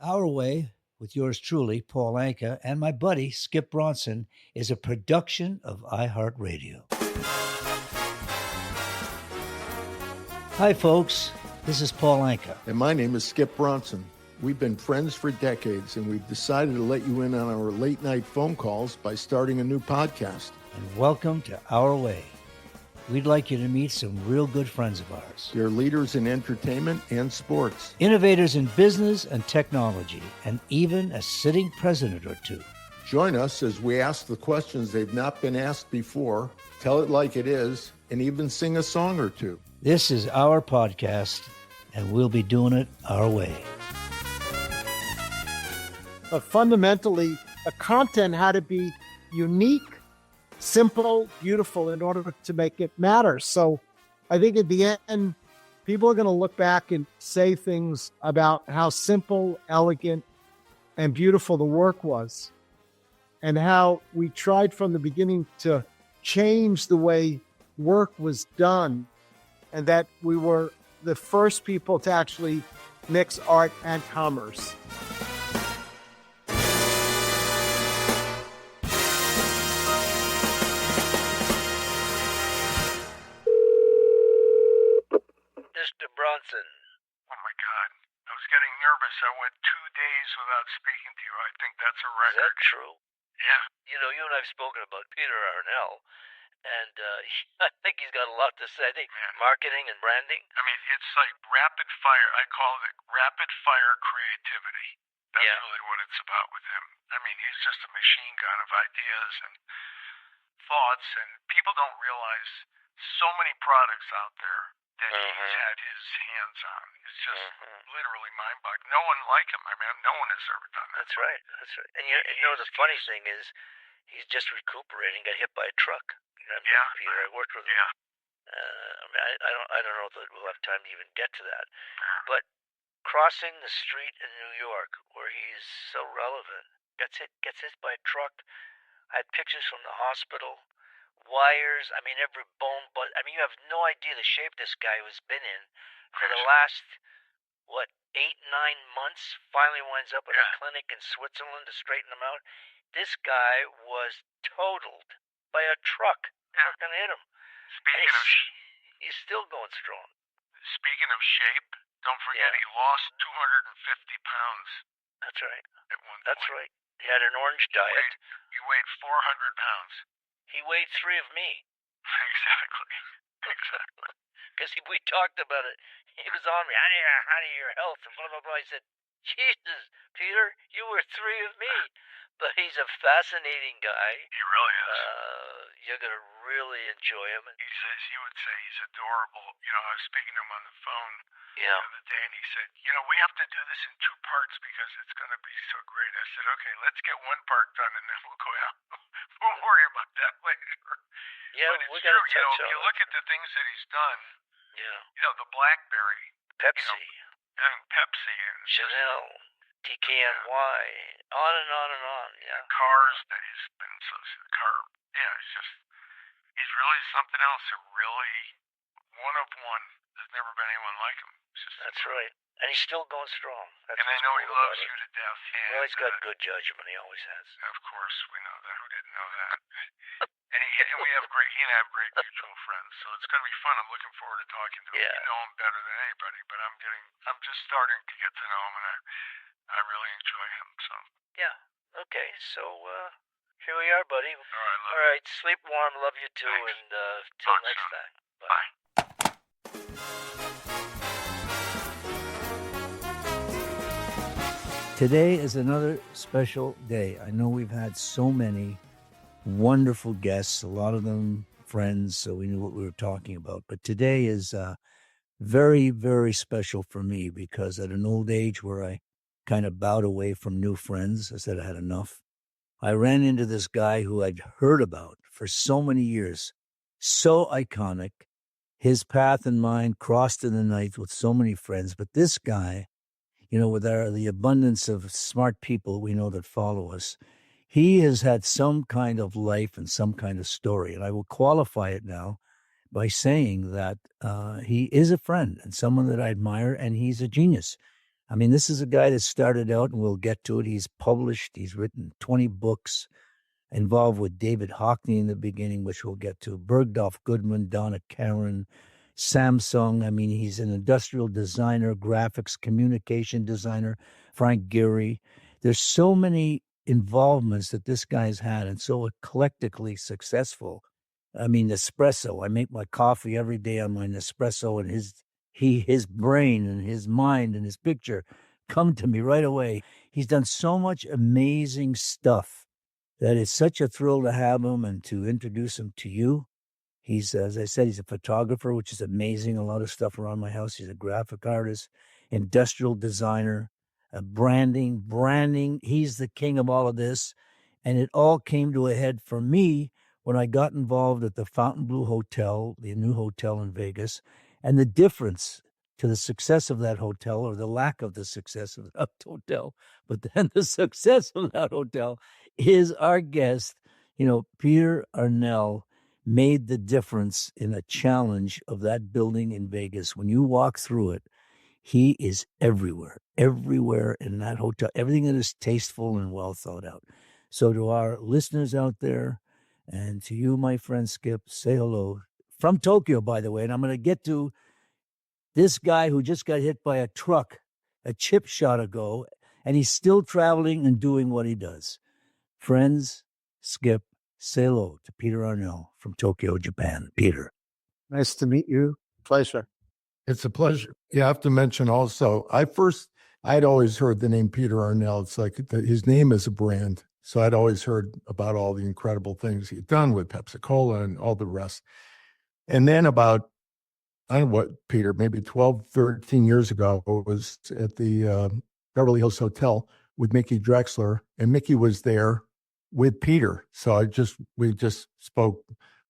Our Way, with yours truly, Paul Anka, and my buddy, Skip Bronson, is a production of iHeartRadio. Hi, folks. This is Paul Anka. And my name is Skip Bronson. We've been friends for decades, and we've decided to let you in on our late-night phone calls by starting a new podcast. And welcome to Our Way. We'd like you to meet some real good friends of ours. They're leaders in entertainment and sports. Innovators in business and technology, and even a sitting president or two. Join us as we ask the questions they've not been asked before, tell it like it is, and even sing a song or two. This is our podcast, and we'll be doing it our way. But fundamentally, the content had to be unique, simple, beautiful in order to make it matter. So I think at the end, people are going to look back and say things about how simple, elegant, and beautiful the work was, and how we tried from the beginning to change the way work was done, and that we were the first people to actually mix art and commerce. Mr. Bronson. Oh my God. I was getting nervous. I went 2 days without speaking to you. I think that's a record. Is that true? Yeah. You know, you and I have spoken about Peter Arnell, and I think he's got a lot to say. I think marketing and branding. I mean, it's like rapid fire. I call it rapid fire creativity. That's really what it's about with him. I mean, he's just a machine gun of ideas and thoughts, and people don't realize so many products out there that he's had his hands on. It's just literally mind-boggling. No one like him. I mean, no one has ever done that. That's right. That's right. And you know, the funny thing is, he's just recuperating. Got hit by a truck. You know, Yeah. Peter, I worked with him. Yeah. I mean, I don't know that we'll have time to even get to that. But crossing the street in New York, where he's so relevant, gets hit by a truck. I had pictures from the hospital. Wires, I mean, every bone, but I mean, you have no idea the shape this guy has been in for the last, 8-9 months. Finally winds up in a clinic in Switzerland to straighten him out. This guy was totaled by a truck. Truck gonna hit him. Speaking of he's still going strong. Speaking of shape, don't forget he lost 250 pounds. That's right. At one That's point. right. He had an orange diet. You weighed 400 pounds. He weighed 3 of me. Exactly. Because we talked about it. He was on me. How do your health? And blah, blah, blah. I said, Jesus, Peter, you were 3 of me. But he's a fascinating guy. He really is. You're going to really enjoy him. He would say he's adorable. You know, I was speaking to him on the phone the Yeah. other day, and he said, you know, we have to do this in 2 parts because it's going to be so great. I said, okay, let's get 1 part done, and then we'll go out. We'll worry about that later. Yeah, but it's we got to true. You know, touch if on you look at the things that he's done, Yeah. you know, the BlackBerry, Pepsi, and Pepsi, and Chanel, DKNY, on and on and on. Yeah. cars that he's been he's really something else. A really one of one. There's never been anyone like him. It's just That's right. And he's still going strong. That's And I what's know cool he about loves it. you to death. Well, he's got good judgment. He always has. Of course, we know that. Who didn't know that? And he and I have great mutual friends. So it's going to be fun. I'm looking forward to talking to him. Yeah. You know him better than anybody, but I'm just starting to get to know him, and I really enjoy him. So. Yeah. Okay. So here we are, buddy. All right. All right. Sleep warm. Love you too. Thanks. And till Talk next soon. time. Bye. Today is another special day. I know we've had so many wonderful guests, a lot of them friends, so we knew what we were talking about. But today is very, very special for me because at an old age where I kind of bowed away from new friends, I said I had enough. I ran into this guy who I'd heard about for so many years, so iconic. His path and mine crossed in the night with so many friends. But this guy, you know, with the abundance of smart people we know that follow us, he has had some kind of life and some kind of story. And I will qualify it now by saying that he is a friend and someone that I admire, and he's a genius. I mean, this is a guy that started out, and we'll get to it. He's published, he's written 20 books, involved with David Hockney in the beginning, which we'll get to, Bergdorf Goodman, Donna Karan, Samsung. I mean, he's an industrial designer, graphics, communication designer, Frank Gehry. There's so many involvements that this guy's had and so eclectically successful. I mean, Nespresso. I make my coffee every day on my Nespresso, and his brain and his mind and his picture come to me right away. He's done so much amazing stuff that it's such a thrill to have him and to introduce him to you. He's, as I said, he's a photographer, which is amazing. A lot of stuff around my house. He's a graphic artist, industrial designer, branding. He's the king of all of this. And it all came to a head for me when I got involved at the Fontainebleau Hotel, the new hotel in Vegas, and the difference to the success of that hotel, or the lack of the success of that hotel, but then the success of that hotel is our guest, Peter Arnell made the difference in a challenge of that building in Vegas. When you walk through it, he is everywhere in that hotel, everything that is tasteful and well thought out. So to our listeners out there, and to you, my friend Skip, say hello from Tokyo, by the way. And I'm going to get to this guy who just got hit by a truck, a chip shot ago, and he's still traveling and doing what he does. Friends, Skip, say hello to Peter Arnell from Tokyo, Japan. Peter. Nice to meet you. Pleasure. It's a pleasure. You have to mention also, I'd always heard the name Peter Arnell. It's like his name is a brand. So I'd always heard about all the incredible things he'd done with Pepsi Cola and all the rest. And then about, I don't know what, Peter, maybe 12, 13 years ago, I was at the Beverly Hills Hotel with Mickey Drexler, and Mickey was there with Peter. So we just spoke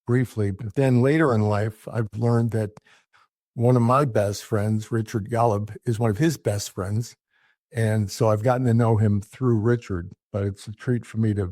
briefly. But then later in life, I've learned that one of my best friends, Richard Golub, is one of his best friends. And so I've gotten to know him through Richard, but it's a treat for me to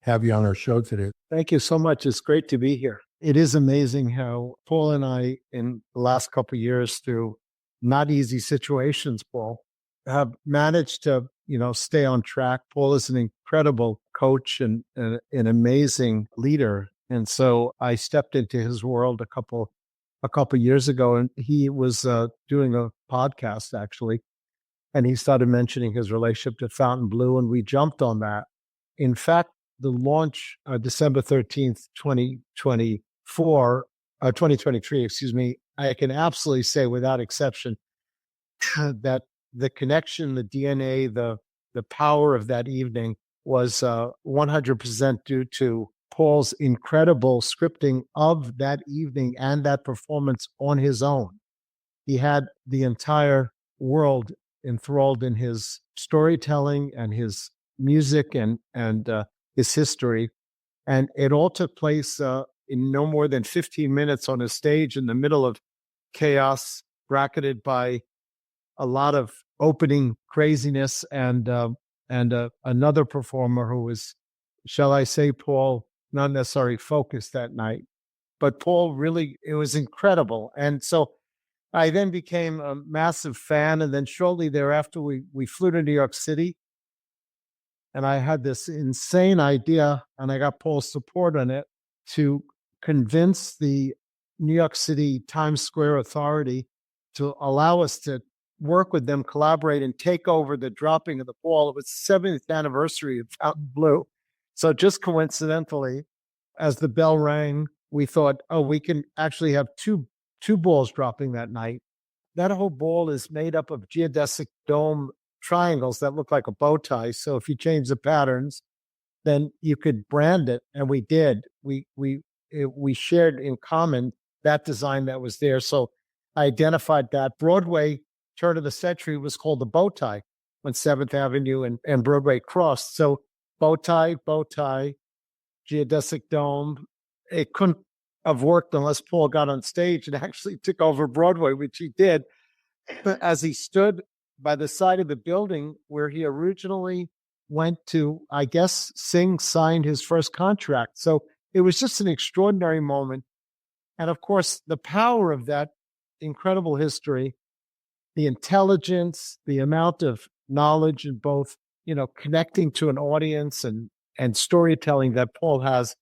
have you on our show today. Thank you so much. It's great to be here. It is amazing how Paul and I, in the last couple of years, through not easy situations, Paul, have managed to, stay on track. Paul is an incredible coach and an amazing leader. And so I stepped into his world a couple years ago, and he was doing a podcast, actually. And he started mentioning his relationship to Fontainebleau, and we jumped on that. In fact, the launch, December 13th, 2023, I can absolutely say without exception that the connection, the DNA, the power of that evening was 100% due to Paul's incredible scripting of that evening and that performance on his own. He had the entire world enthralled in his storytelling and his music and his history. And it all took place in no more than 15 minutes on a stage in the middle of chaos, bracketed by a lot of opening craziness and another performer who was, shall I say, Paul, not necessarily focused that night. But Paul really, it was incredible. And so I then became a massive fan. And then shortly thereafter, we flew to New York City. And I had this insane idea, and I got Paul's support on it, to convince the New York City Times Square Authority to allow us to work with them, collaborate, and take over the dropping of the ball. It was the 70th anniversary of Fontainebleau. So just coincidentally, as the bell rang, we thought, we can actually have two balls dropping that night. That whole ball is made up of geodesic dome triangles that look like a bow tie. So if you change the patterns, then you could brand it. And we did. We shared in common that design that was there. So I identified that. Broadway, turn of the century, was called the bow tie when 7th Avenue and Broadway crossed. So bow tie, geodesic dome. It couldn't have worked unless Paul got on stage and actually took over Broadway, which he did. But as he stood by the side of the building where he originally went to, I guess, signed his first contract. So it was just an extraordinary moment. And of course, the power of that incredible history the intelligence, the amount of knowledge in both, connecting to an audience and storytelling that Paul has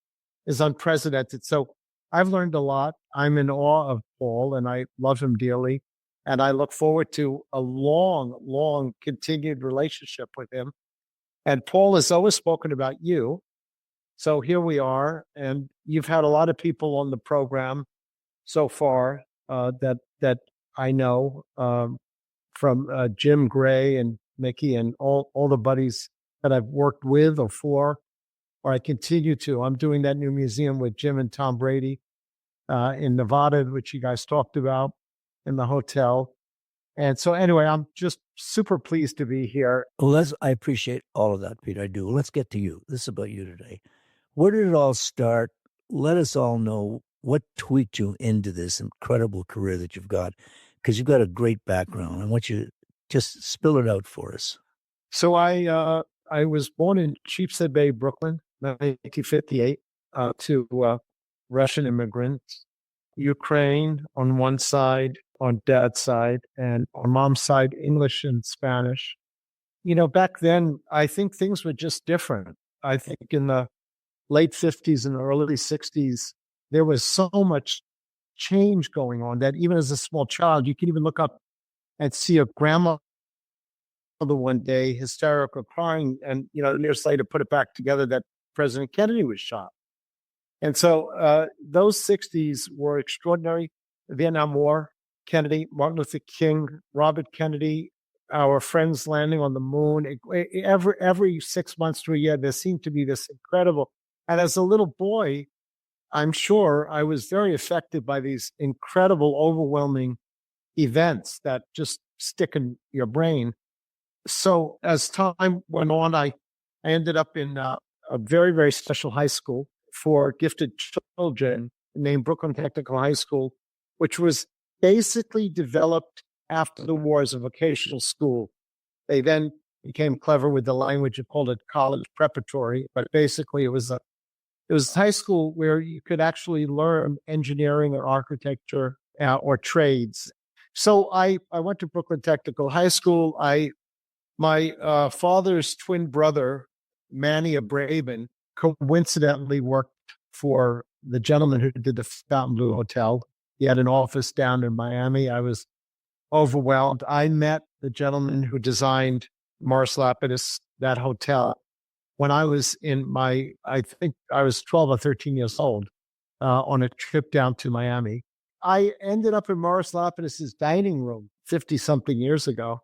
is unprecedented. So I've learned a lot. I'm in awe of Paul and I love him dearly. And I look forward to a long, long continued relationship with him. And Paul has always spoken about you. So here we are. And you've had a lot of people on the program so far that I know, from Jim Gray and Mickey and all the buddies that I've worked with or for, or I continue to. I'm doing that new museum with Jim and Tom Brady in Nevada, which you guys talked about in the hotel. And so anyway, I'm just super pleased to be here. Well, I appreciate all of that, Peter. I do. Let's get to you. This is about you today. Where did it all start? Let us all know what tweaked you into this incredible career that you've got, because you've got a great background. I want you to just spill it out for us. So I was born in Sheepshead Bay, Brooklyn, 1958, to Russian immigrants, Ukraine on one side, on dad's side, and on mom's side, English and Spanish. Back then, I think things were just different. I think in the late 50s and early 60s, there was so much change going on that even as a small child, you could even look up and see a grandmother one day hysterical crying, and years later put it back together that President Kennedy was shot. And so those 60s were extraordinary. The Vietnam War, Kennedy, Martin Luther King, Robert Kennedy, our friends landing on the moon. Every 6 months to a year, there seemed to be this incredible. And as a little boy, I'm sure I was very affected by these incredible, overwhelming events that just stick in your brain. So as time went on, I ended up in a very, very special high school for gifted children named Brooklyn Technical High School, which was basically developed after the war as a vocational school. They then became clever with the language and called it college preparatory, but basically it was a high school where you could actually learn engineering or architecture or trades. So I went to Brooklyn Technical High School. My father's twin brother, Manny Abraban, coincidentally worked for the gentleman who did the Fontainebleau Hotel. He had an office down in Miami. I was overwhelmed. I met the gentleman who designed Mars Lapidus, that hotel, when I was I think I was 12 or 13 years old, on a trip down to Miami. I ended up in Morris Lapidus's dining room 50-something years ago.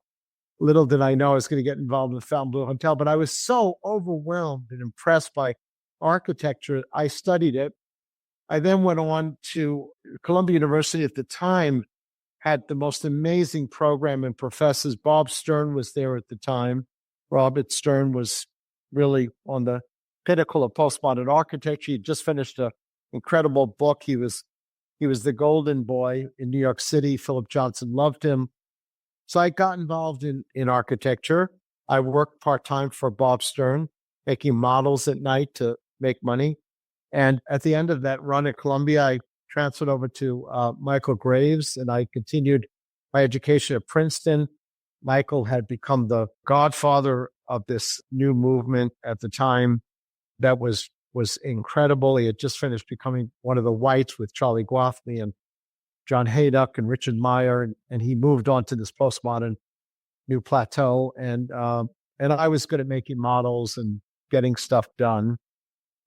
Little did I know I was going to get involved in the Fontainebleau Hotel, but I was so overwhelmed and impressed by architecture. I studied it. I then went on to Columbia University at the time, had the most amazing program and professors. Bob Stern was there at the time. Robert Stern was really on the pinnacle of postmodern architecture. He just finished an incredible book. He was the golden boy in New York City. Philip Johnson loved him. So I got involved in architecture. I worked part-time for Bob Stern, making models at night to make money. And at the end of that run at Columbia, I transferred over to Michael Graves, and I continued my education at Princeton. Michael had become the godfather of this new movement at the time that was incredible. He had just finished becoming one of the whites with Charlie Gwathmey and John Haydock and Richard Meyer, and he moved on to this postmodern new plateau. And I was good at making models and getting stuff done.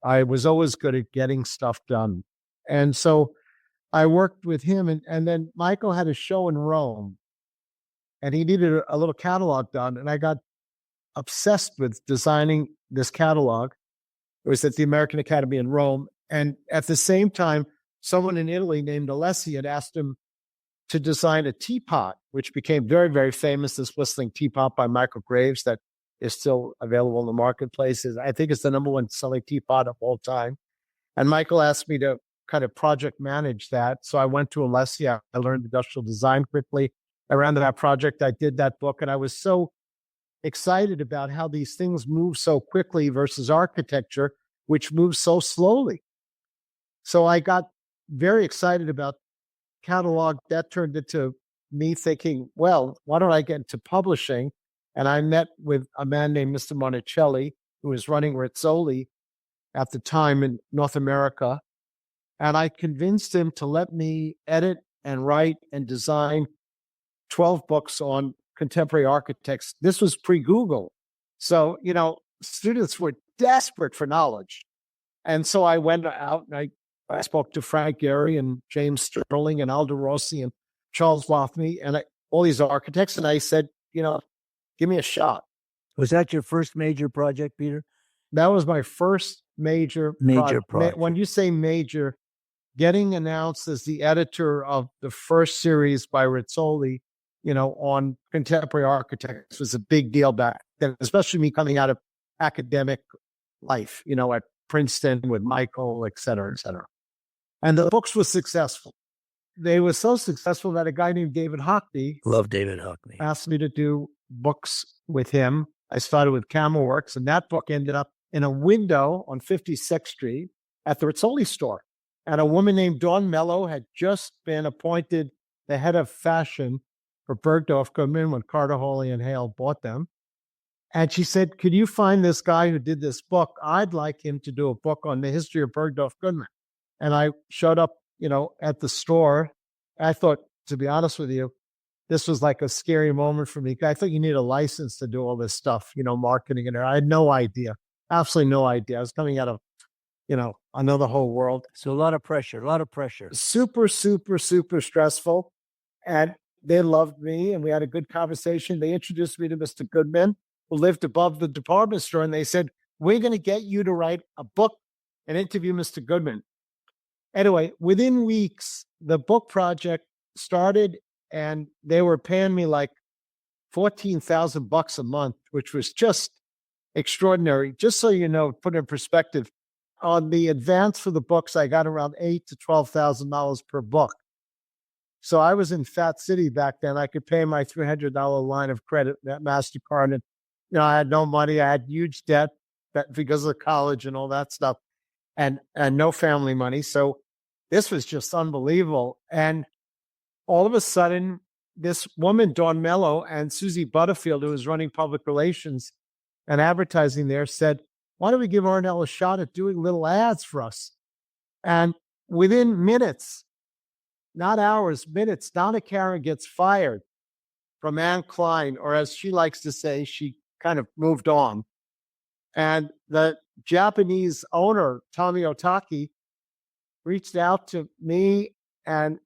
I was always good at getting stuff done. And so I worked with him, and then Michael had a show in Rome, and he needed a little catalog done, and I got obsessed with designing this catalog. It was at the American Academy in Rome. And at the same time, someone in Italy named Alessi had asked him to design a teapot, which became very, very famous, this whistling teapot by Michael Graves that is still available in the marketplace. I think it's the number one selling teapot of all time. And Michael asked me to kind of project manage that. So I went to Alessi. I learned industrial design quickly. I ran that project. I did that book. And I was so excited about how these things move so quickly versus architecture, which moves so slowly. So I got very excited about catalog. That turned into me thinking, well, why don't I get into publishing? And I met with a man named Mr. Monticelli, who was running Rizzoli at the time in North America. And I convinced him to let me edit and write and design 12 books on contemporary architects. This was pre-Google. So, students were desperate for knowledge. And so I went out and I spoke to Frank Gehry and James Sterling and Aldo Rossi and Charles Wathmy and all these architects. And I said, give me a shot. Was that your first major project, Peter? That was my first major project. When you say major, getting announced as the editor of the first series by Rizzoli, on contemporary architects was a big deal back then, especially me coming out of academic life, at Princeton with Michael, et cetera, et cetera. And the books were successful. They were so successful that a guy named David Hockney, love David Hockney, asked me to do books with him. I started with Camera Works, and that book ended up in a window on 56th Street at the Rizzoli store. And a woman named Dawn Mello had just been appointed the head of fashion for Bergdorf Goodman when Carter Hawley and Hale bought them. And she said, could you find this guy who did this book? I'd like him to do a book on the history of Bergdorf Goodman. And I showed up, at the store. I thought, to be honest with you, this was like a scary moment for me. I thought you need a license to do all this stuff, marketing. And I had no idea, absolutely no idea. I was coming out of, another whole world. So a lot of pressure. Super, super, super stressful. And they loved me and we had a good conversation. They introduced me to Mr. Goodman, who lived above the department store. And they said, we're going to get you to write a book and interview Mr. Goodman. Anyway, within weeks, the book project started and they were paying me like $14,000 a month, which was just extraordinary. Just so you know, put it in perspective, on the advance for the books, I got around $8,000 to $12,000 per book. So I was in Fat City back then. I could pay my $300 line of credit at MasterCard. And, I had no money. I had huge debt because of college and all that stuff and no family money. So this was just unbelievable. And all of a sudden, this woman, Dawn Mello, and Susie Butterfield, who was running public relations and advertising there, said, why don't we give Arnell a shot at doing little ads for us? And within minutes, not hours, minutes, Donna Karan gets fired from Anne Klein, or as she likes to say, she kind of moved on. And the Japanese owner, Tommy Otaki, reached out to me and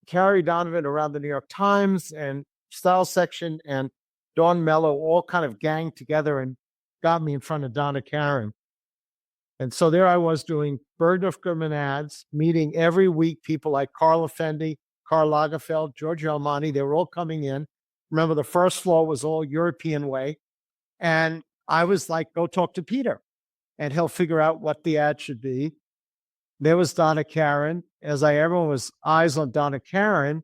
Carrie Donovan around the New York Times and Style Section and Dawn Mello all kind of ganged together and got me in front of Donna Karan. And so there I was doing Bergdorf Goodman ads, meeting every week people like Carl Effendi, Karl Lagerfeld, Giorgio Armani. They were all coming in. Remember, the first floor was all European way. And I was like, go talk to Peter and he'll figure out what the ad should be. There was Donna Karan. Everyone was eyes on Donna Karan.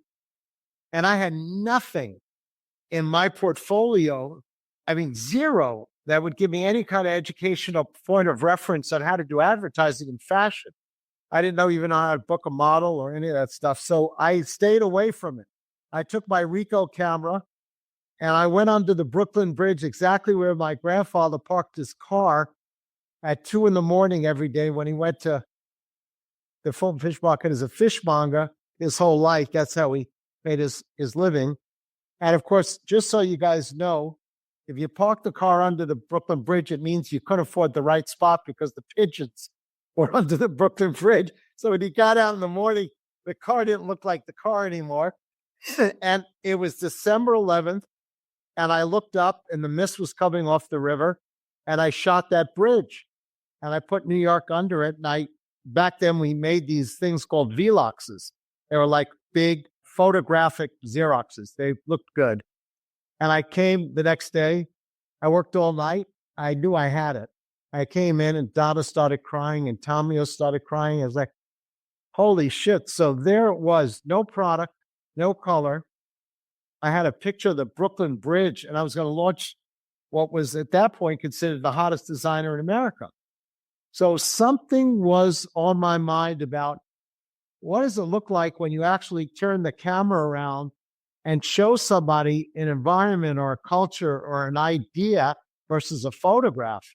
And I had nothing in my portfolio, zero, that would give me any kind of educational point of reference on how to do advertising in fashion. I didn't know even how to book a model or any of that stuff. So I stayed away from it. I took my Ricoh camera and I went under the Brooklyn Bridge, exactly where my grandfather parked his car at 2 a.m. every day when he went to the Fulton Fish Market as a fishmonger his whole life. That's how he made his living. And of course, just so you guys know, if you park the car under the Brooklyn Bridge, it means you couldn't afford the right spot because the pigeons were under the Brooklyn Bridge. So when he got out in the morning, the car didn't look like the car anymore. And it was December 11th, and I looked up, and the mist was coming off the river, and I shot that bridge, and I put New York under it. And back then, we made these things called Veloxes. They were like big photographic Xeroxes. They looked good. And I came the next day. I worked all night. I knew I had it. I came in and Donna started crying and Tomio started crying. I was like, holy shit. So there it was. No product, no color. I had a picture of the Brooklyn Bridge and I was going to launch what was at that point considered the hottest designer in America. So something was on my mind about what does it look like when you actually turn the camera around and show somebody an environment or a culture or an idea versus a photograph.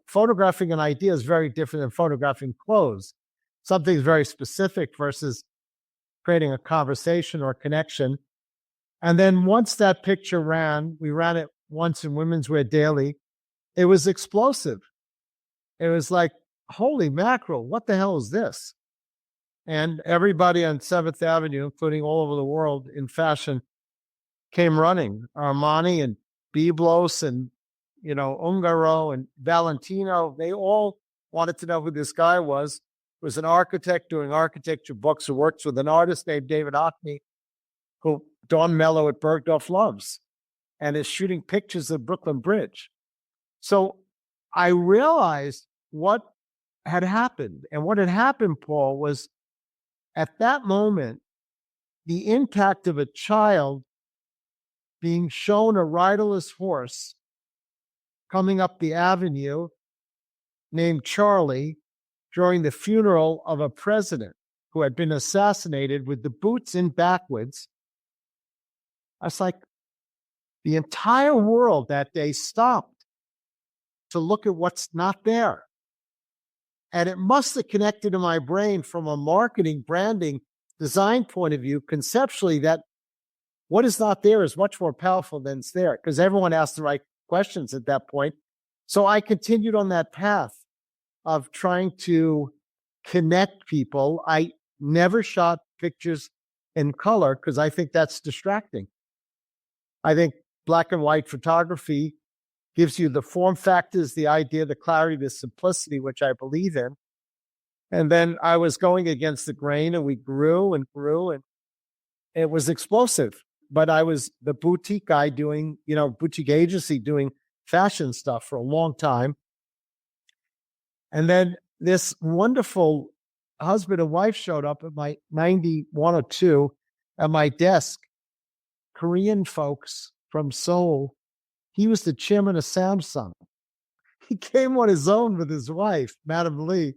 Photographing an idea is very different than photographing clothes. Something's very specific versus creating a conversation or connection. And then once that picture we ran it once in Women's Wear Daily, it was explosive. It was like, holy mackerel, what the hell is this? And everybody on 7th Avenue, including all over the world in fashion, came running. Armani and Biblos and, Ungaro and Valentino, they all wanted to know who this guy was. He was an architect doing architecture books who works with an artist named David Hockney, who Dawn Mello at Bergdorf loves, and is shooting pictures of Brooklyn Bridge. So I realized what had happened. And what had happened, Paul, was at that moment, the impact of a child being shown a riderless horse coming up the avenue named Charlie during the funeral of a president who had been assassinated with the boots in backwards. I was like, the entire world that day stopped to look at what's not there. And it must have connected to my brain from a marketing, branding, design point of view, conceptually, that what is not there is much more powerful than it's there, because everyone asked the right questions at that point. So I continued on that path of trying to connect people. I never shot pictures in color because I think that's distracting. I think black and white photography gives you the form factors, the idea, the clarity, the simplicity, which I believe in. And then I was going against the grain, and we grew and grew, and it was explosive. But I was the boutique guy doing, boutique agency doing fashion stuff for a long time. And then this wonderful husband and wife showed up at my 91 or 2 at my desk, Korean folks from Seoul. He was the chairman of Samsung. He came on his own with his wife, Madam Lee.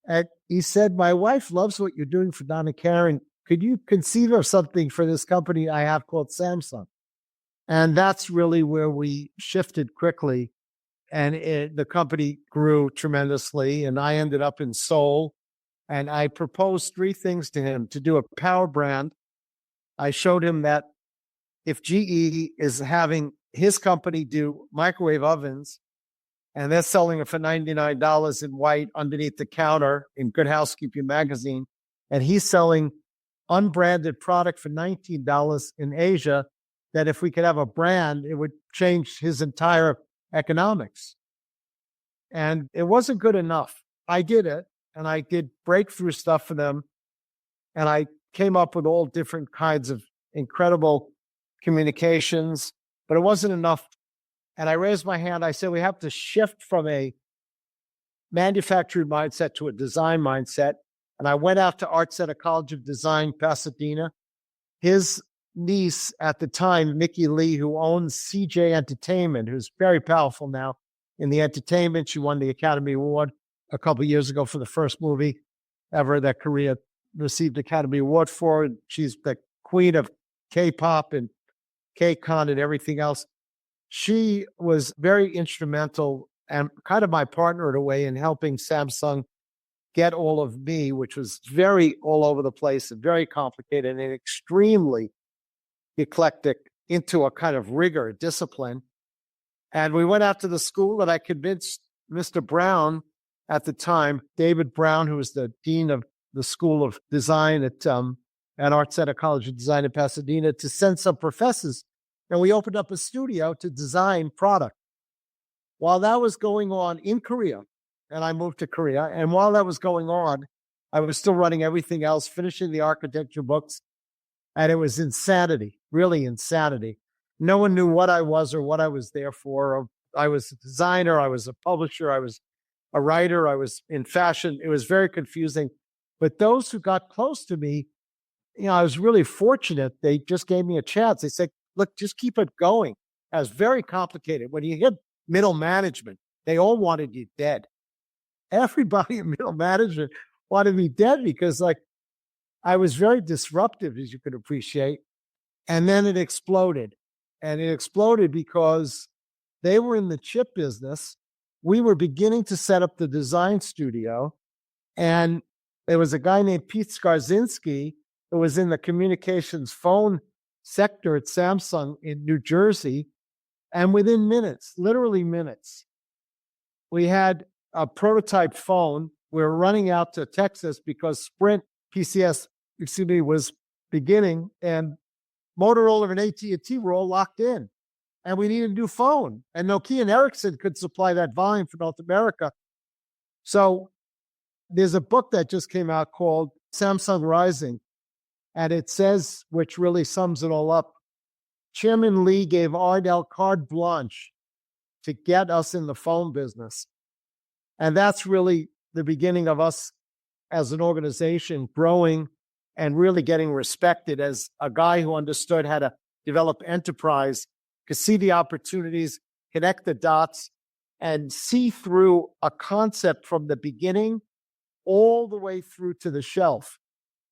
And he said, my wife loves what you're doing for Donna Karan. Could you conceive of something for this company I have called Samsung? And that's really where we shifted quickly. And the company grew tremendously. And I ended up in Seoul. And I proposed 3 things to him to do a power brand. I showed him that if GE is having his company do microwave ovens, and they're selling it for $99 in white underneath the counter in Good Housekeeping magazine, and he's selling unbranded product for $19 in Asia, that if we could have a brand, it would change his entire economics. And it wasn't good enough. I did it, and I did breakthrough stuff for them, and I came up with all different kinds of incredible communications, but it wasn't enough. And I raised my hand. I said, we have to shift from a manufacturing mindset to a design mindset. And I went out to Art Center College of Design, Pasadena. His niece at the time, Mickey Lee, who owns CJ Entertainment, who's very powerful now in the entertainment. She won the Academy Award a couple of years ago for the first movie ever that Korea received Academy Award for. She's the queen of K-pop and K-con and everything else. She was very instrumental and kind of my partner in a way in helping Samsung get all of me, which was very all over the place and very complicated and extremely eclectic, into a kind of rigor, discipline. And we went out to the school, and I convinced Mr. Brown at the time, David Brown, who was the dean of the School of Design at Art Center College of Design in Pasadena, to send some professors. And we opened up a studio to design product. While that was going on in Korea, and I moved to Korea, and while that was going on, I was still running everything else, finishing the architecture books, and it was insanity, really insanity. No one knew what I was or what I was there for. I was a designer, I was a publisher, I was a writer, I was in fashion. It was very confusing. But those who got close to me, I was really fortunate. They just gave me a chance. They said, look, just keep it going. It was very complicated. When you hit middle management, they all wanted you dead. Everybody in middle management wanted me dead because, I was very disruptive, as you could appreciate. And then it exploded. And it exploded because they were in the chip business. We were beginning to set up the design studio. And there was a guy named Pete Skarzinski who was in the communications phone sector at Samsung in New Jersey. And within minutes, literally minutes, we had a prototype phone. We were running out to Texas because Sprint PCS, was beginning, and Motorola and AT&T were all locked in. And we needed a new phone. And Nokia and Ericsson could supply that volume for North America. So there's a book that just came out called Samsung Rising. And it says, which really sums it all up, Chairman Lee gave Arnell carte blanche to get us in the phone business. And that's really the beginning of us as an organization growing and really getting respected as a guy who understood how to develop enterprise, could see the opportunities, connect the dots, and see through a concept from the beginning all the way through to the shelf.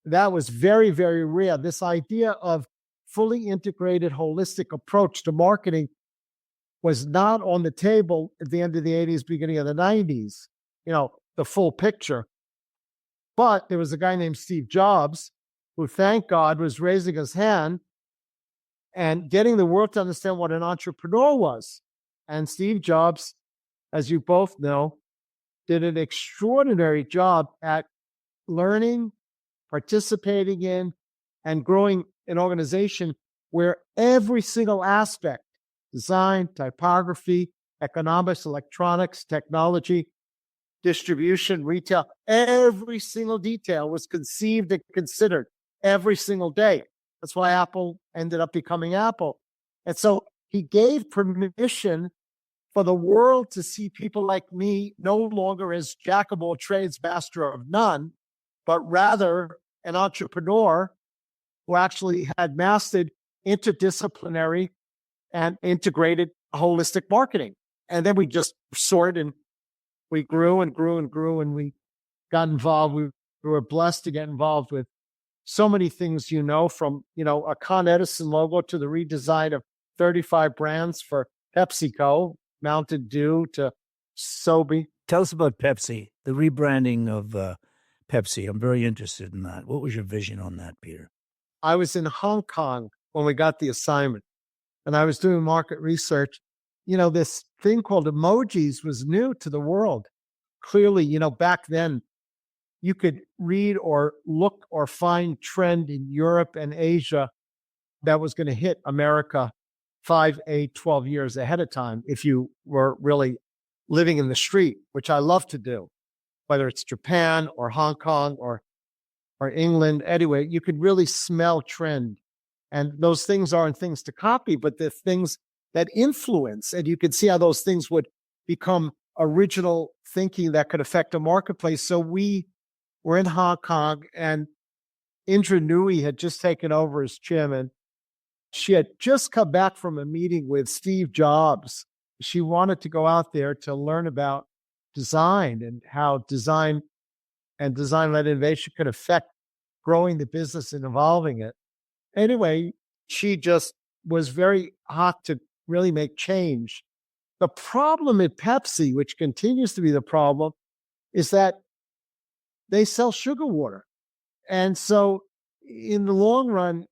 That was very, very rare. This idea of fully integrated, holistic approach to marketing was not on the table at the end of the 80s, beginning of the 90s, the full picture. But there was a guy named Steve Jobs who, thank God, was raising his hand and getting the world to understand what an entrepreneur was. And Steve Jobs, as you both know, did an extraordinary job at learning, participating in, and growing an organization where every single aspect, design, typography, economics, electronics, technology, distribution, retail, every single detail was conceived and considered every single day. That's why Apple ended up becoming Apple. And so he gave permission for the world to see people like me no longer as jack of all trades, master of none, but rather an entrepreneur who actually had mastered interdisciplinary and integrated holistic marketing. And then we just soared and we grew and grew and grew, and we got involved. We were blessed to get involved with so many things, from, a Con Edison logo to the redesign of 35 brands for PepsiCo, Mountain Dew to Sobe. Tell us about Pepsi, the rebranding of Pepsi. I'm very interested in that. What was your vision on that, Peter? I was in Hong Kong when we got the assignment, and I was doing market research. This thing called emojis was new to the world. Clearly, back then, you could read or look or find trend in Europe and Asia that was going to hit America 5, 8, 12 years ahead of time if you were really living in the street, which I love to do, whether it's Japan or Hong Kong or England. Anyway, you could really smell trend. And those things aren't things to copy, but they're things that influence. And you could see how those things would become original thinking that could affect a marketplace. So we were in Hong Kong, and Indra Nooyi had just taken over as chairman. She had just come back from a meeting with Steve Jobs. She wanted to go out there to learn about design and how design and design-led innovation could affect growing the business and evolving it. Anyway, she just was very hot to really make change. The problem at Pepsi, which continues to be the problem, is that they sell sugar water. And so in the long run,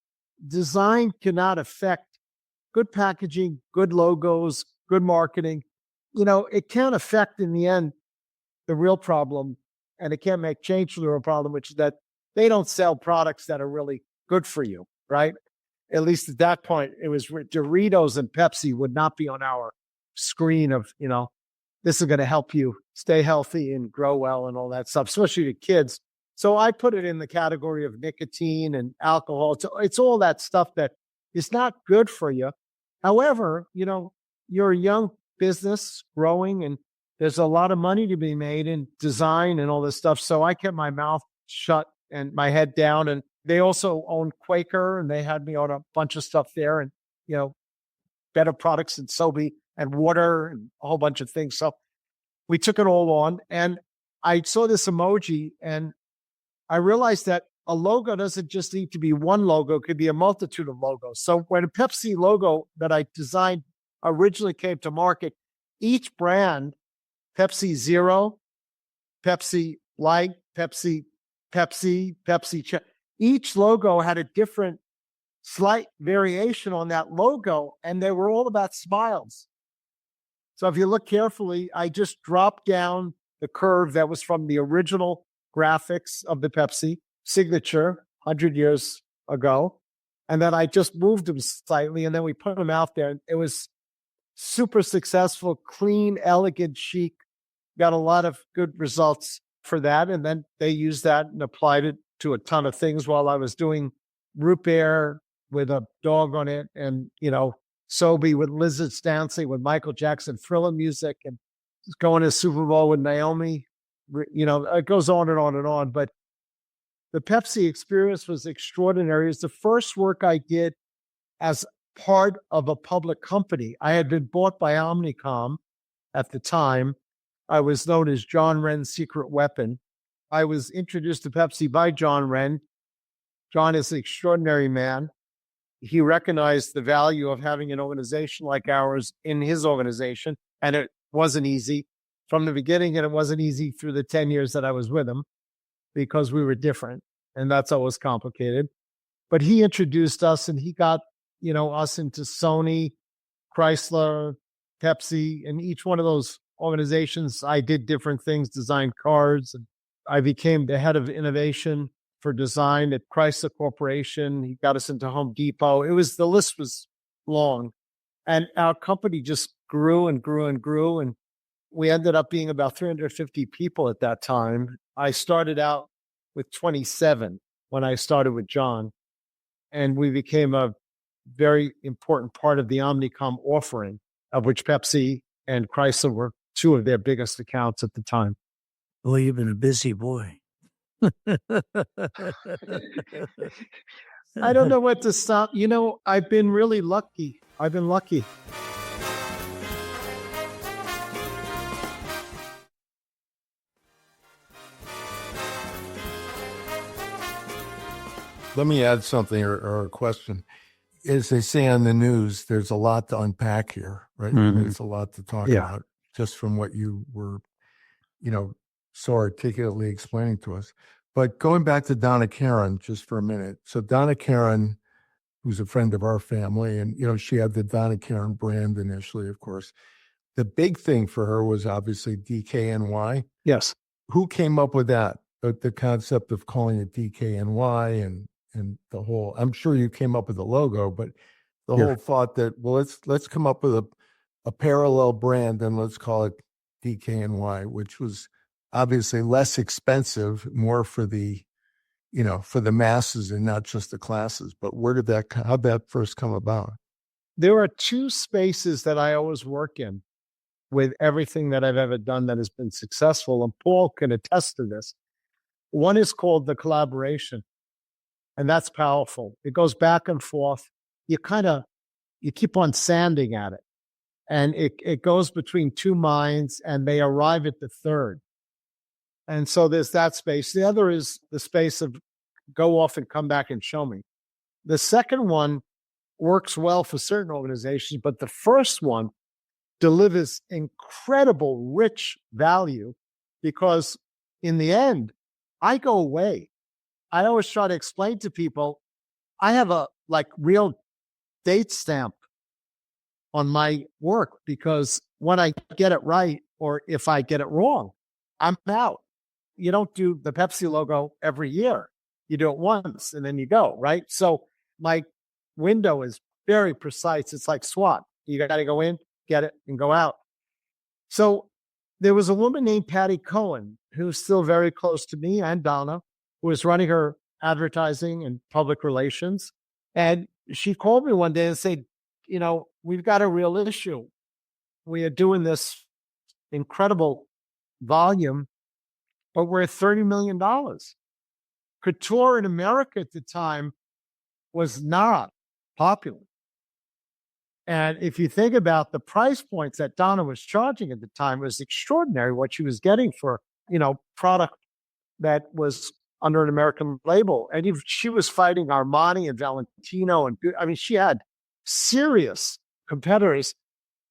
design cannot affect good packaging, good logos, good marketing. It can't affect in the end the real problem, and it can't make change for the real problem, which is that they don't sell products that are really good for you, right? At least at that point, it was Doritos and Pepsi would not be on our screen of, this is going to help you stay healthy and grow well and all that stuff, especially to kids. So I put it in the category of nicotine and alcohol. It's all that stuff that is not good for you. However, you're a young business growing, and there's a lot of money to be made in design and all this stuff. So I kept my mouth shut and my head down. And they also own Quaker, and they had me on a bunch of stuff there, and, better products and Sobe and water and a whole bunch of things. So we took it all on, and I saw this emoji, and I realized that a logo doesn't just need to be one logo, it could be a multitude of logos. So when a Pepsi logo that I designed originally came to market, each brand, Pepsi Zero, Pepsi Light, Pepsi, each logo had a different slight variation on that logo, and they were all about smiles. So if you look carefully, I just dropped down the curve that was from the original graphics of the Pepsi signature 100 years ago. And then I just moved them slightly, and then we put them out there. It was super successful, clean, elegant, chic. Got a lot of good results for that. And then they used that and applied it to a ton of things while I was doing root beer with a dog on it, and, Sobe with lizards dancing, with Michael Jackson Thriller music, and going to Super Bowl with Naomi. It goes on and on and on. But the Pepsi experience was extraordinary. It's the first work I did as part of a public company. I had been bought by Omnicom at the time. I was known as John Wren's secret weapon. I was introduced to Pepsi by John Wren. John is an extraordinary man. He recognized the value of having an organization like ours in his organization, and it wasn't easy from the beginning, and it wasn't easy through the 10 years that I was with him because we were different, and that's always complicated. But he introduced us, and he got, us into Sony, Chrysler, Pepsi, and each one of those organizations, I did different things, designed cars, and I became the head of innovation for design at Chrysler Corporation. He got us into Home Depot. The list was long, and our company just grew and grew and grew. And we ended up being about 350 people at that time. I started out with 27 when I started with John, and we became a very important part of the Omnicom offering, of which Pepsi and Chrysler were two of their biggest accounts at the time. Well, you've been a busy boy. I don't know what to stop. I've been really lucky. I've been lucky. Let me add something or a question. As they say on the news, there's a lot to unpack here, right? Mm-hmm. There's a lot to talk about just from what you were, so articulately explaining to us. But going back to Donna Karan just for a minute. So Donna Karan, who's a friend of our family, and, she had the Donna Karan brand initially, of course. The big thing for her was obviously DKNY. Yes. Who came up with that? The concept of calling it DKNY and the whole, I'm sure you came up with the logo, but the whole thought that, well, let's come up with a parallel brand and let's call it DKNY, which was obviously less expensive, more for the, for the masses and not just the classes. But how'd that first come about? There are two spaces that I always work in with everything that I've ever done that has been successful, and Paul can attest to this. One is called the collaboration, and that's powerful. It goes back and forth. You keep on sanding at it, and it goes between two minds, and they arrive at the third. And so there's that space. The other is the space of go off and come back and show me. The second one works well for certain organizations, but the first one delivers incredible, rich value because in the end, I go away. I always try to explain to people, I have a real date stamp on my work because when I get it right, or if I get it wrong, I'm out. You don't do the Pepsi logo every year. You do it once and then you go, right? So my window is very precise. It's like SWAT. You got to go in, get it, and go out. So there was a woman named Patty Cohen, who's still very close to me and Donna, who was running her advertising and public relations. And she called me one day and said, we've got a real issue. We are doing this incredible volume, but we're at $30 million. Couture in America at the time was not popular. And if you think about the price points that Donna was charging at the time, it was extraordinary what she was getting for, product that was under an American label. And she was fighting Armani and Valentino. And I mean, she had serious competitors.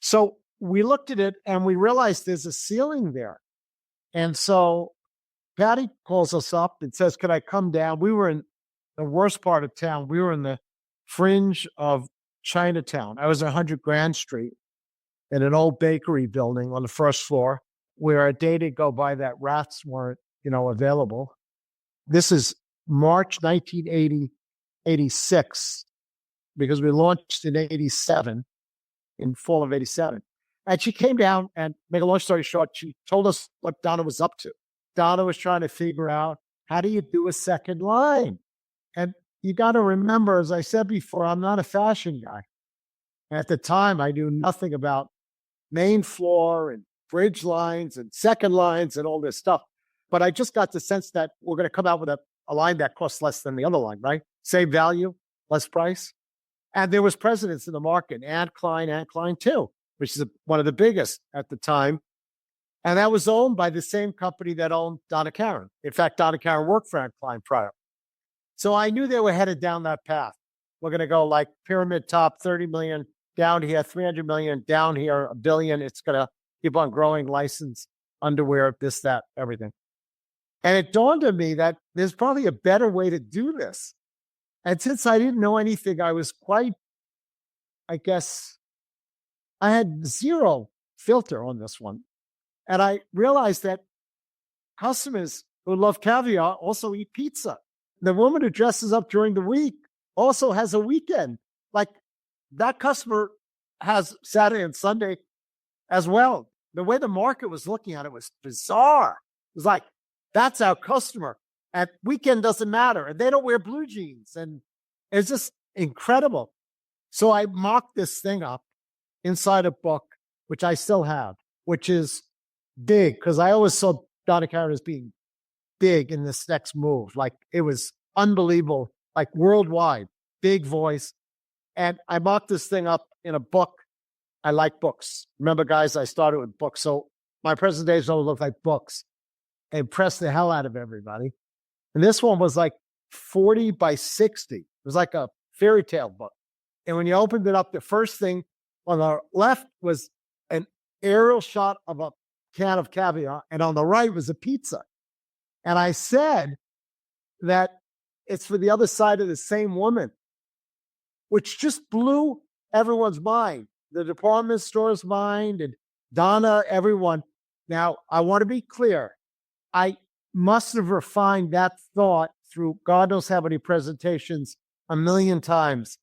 So we looked at it and we realized there's a ceiling there. And so Patty calls us up and says, "Could I come down?" We were in the worst part of town. We were in the fringe of Chinatown. I was at 100 Grand Street in an old bakery building on the first floor where a day to go by that rats weren't, available. This is March 1986 because we launched in 87, in fall of 87. And she came down and, make a long story short, she told us what Donna was up to. Donna was trying to figure out, how do you do a second line? And you got to remember, as I said before, I'm not a fashion guy. At the time, I knew nothing about main floor and bridge lines and second lines and all this stuff. But I just got the sense that we're going to come out with a line that costs less than the other line, right? Same value, less price. And there was precedents in the market, Ann Klein too, which is one of the biggest at the time. And that was owned by the same company that owned Donna Karan. In fact, Donna Karan worked for Ann Klein prior. So I knew they were headed down that path. We're going to go like pyramid top, 30 million, down here, 300 million, down here, $1 billion. It's going to keep on growing, license, underwear, this, that, everything. And it dawned on me that there's probably a better way to do this. And since I didn't know anything, I was quite, I guess, I had zero filter on this one. And I realized that customers who love caviar also eat pizza. The woman who dresses up during the week also has a weekend. Like, that customer has Saturday and Sunday as well. The way the market was looking at it was bizarre. It was like, that's our customer. And weekend doesn't matter. And they don't wear blue jeans. And it's just incredible. So I mocked this thing up inside a book, which I still have, which is big, because I always saw Donna Karan as being big in this next move. Like, it was unbelievable, like worldwide, big voice. And I mocked this thing up in a book. I like books. Remember, guys, I started with books. So my presentations always look like books. I impressed the hell out of everybody. And this one was like 40 by 60. It was like a fairy tale book. And when you opened it up, the first thing on the left was an aerial shot of a can of caviar, and on the right was a pizza. And I said that it's for the other side of the same woman, which just blew everyone's mind, the department store's mind, and Donna, everyone. Now, I want to be clear. I must have refined that thought through God knows how many presentations, 1 million times.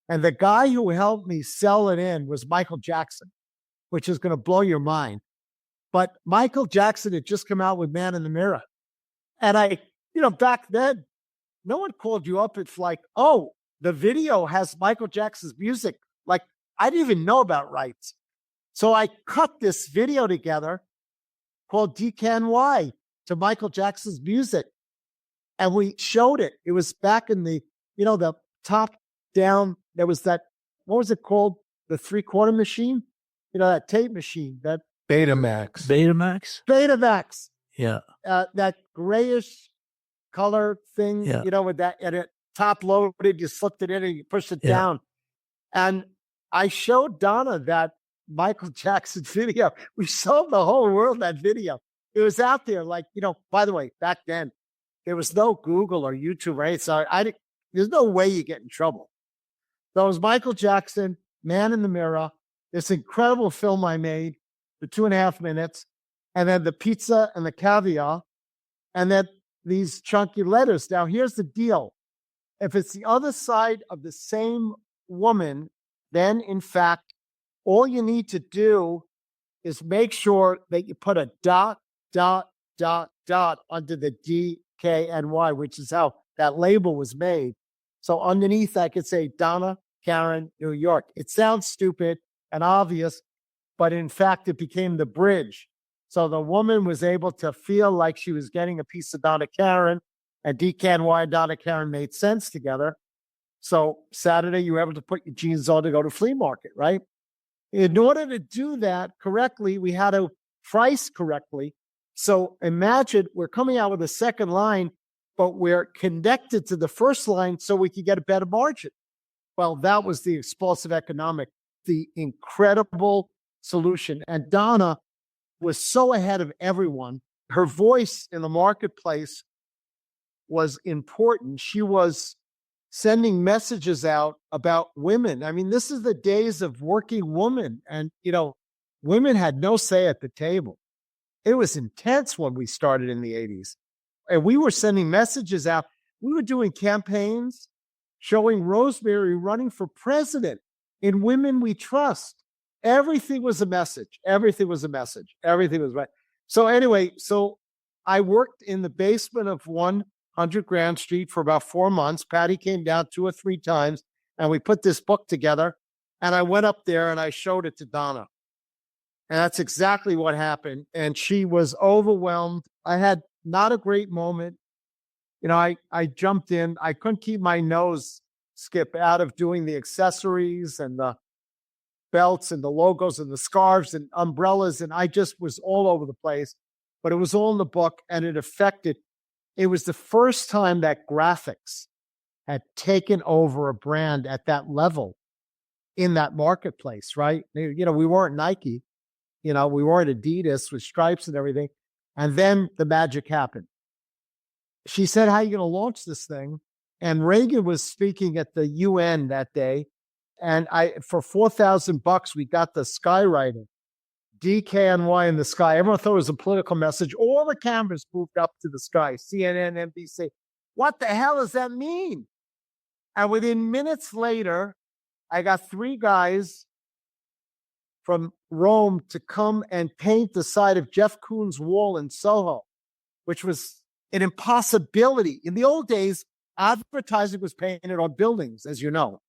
And the guy who helped me sell it in was Michael Jackson, which is going to blow your mind. But Michael Jackson had just come out with Man in the Mirror. And back then, no one called you up. It's like, oh, the video has Michael Jackson's music. Like, I didn't even know about rights. So I cut this video together called DKNY to Michael Jackson's music. And we showed it. It was back in the, the top down. There was that, what was it called? The 3/4 machine? That tape machine, that Betamax. Betamax? Yeah. That grayish color thing, with that, and it top loaded, you slipped it in and you pushed it down. And I showed Donna that Michael Jackson video. We showed the whole world that video. It was out there, like, by the way, back then, there was no Google or YouTube, right? So there's no way you get in trouble. So it was Michael Jackson, Man in the Mirror, this incredible film I made for 2.5 minutes, and then the pizza and the caviar, and then these chunky letters. Now, here's the deal. If it's the other side of the same woman, then, in fact, all you need to do is make sure that you put a dot under the DKNY, which is how that label was made. So underneath, I could say Donna Karan, New York. It sounds stupid and obvious, but in fact, it became the bridge. So the woman was able to feel like she was getting a piece of Donna Karan, and DKNY and Donna Karan made sense together. So Saturday, you were able to put your jeans on to go to flea market, right? In order to do that correctly, we had to price correctly. So imagine we're coming out with a second line, but we're connected to the first line so we could get a better margin. Well, that was the explosive economic, the incredible solution. And Donna was so ahead of everyone. Her voice in the marketplace was important. She was sending messages out about women. I mean, this is the days of working women. And, women had no say at the table. It was intense when we started in the 80s. And we were sending messages out. We were doing campaigns showing Rosemary running for president in Women We Trust. Everything was a message. Everything was a message. Everything was right. So anyway, I worked in the basement of 100 Grand Street for about 4 months. Patty came down 2 or 3 times, and we put this book together. And I went up there and I showed it to Donna. And that's exactly what happened. And she was overwhelmed. I had not a great moment. I jumped in. I couldn't keep my nose, Skip, out of doing the accessories and the belts and the logos and the scarves and umbrellas. And I just was all over the place. But it was all in the book, and it was the first time that graphics had taken over a brand at that level in that marketplace, right? We weren't Nike. We weren't Adidas with stripes and everything. And then the magic happened. She said, how are you going to launch this thing? And Reagan was speaking at the UN that day. And for $4,000, we got the skywriter, DKNY in the sky. Everyone thought it was a political message. All the cameras moved up to the sky, CNN, NBC. What the hell does that mean? And within minutes later, I got 3 guys from Rome to come and paint the side of Jeff Koons' wall in Soho, which was an impossibility. In the old days, advertising was painted on buildings, as you know,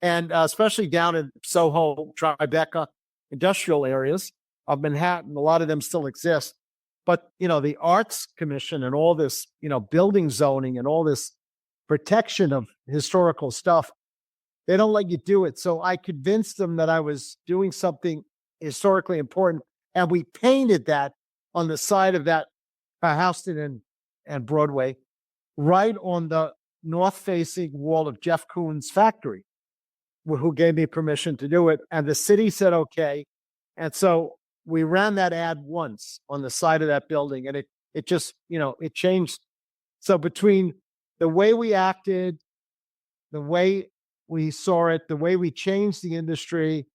and especially down in Soho, Tribeca, industrial areas of Manhattan. A lot of them still exist. But, the Arts Commission and all this, building zoning and all this protection of historical stuff, they don't let you do it. So I convinced them that I was doing something historically important. And we painted that on the side of that Houston and Broadway, right on the north-facing wall of Jeff Koons' factory, who gave me permission to do it. And the city said, okay. And so we ran that ad once on the side of that building, and it just, it changed. So between the way we acted, the way we saw it, the way we changed the industry,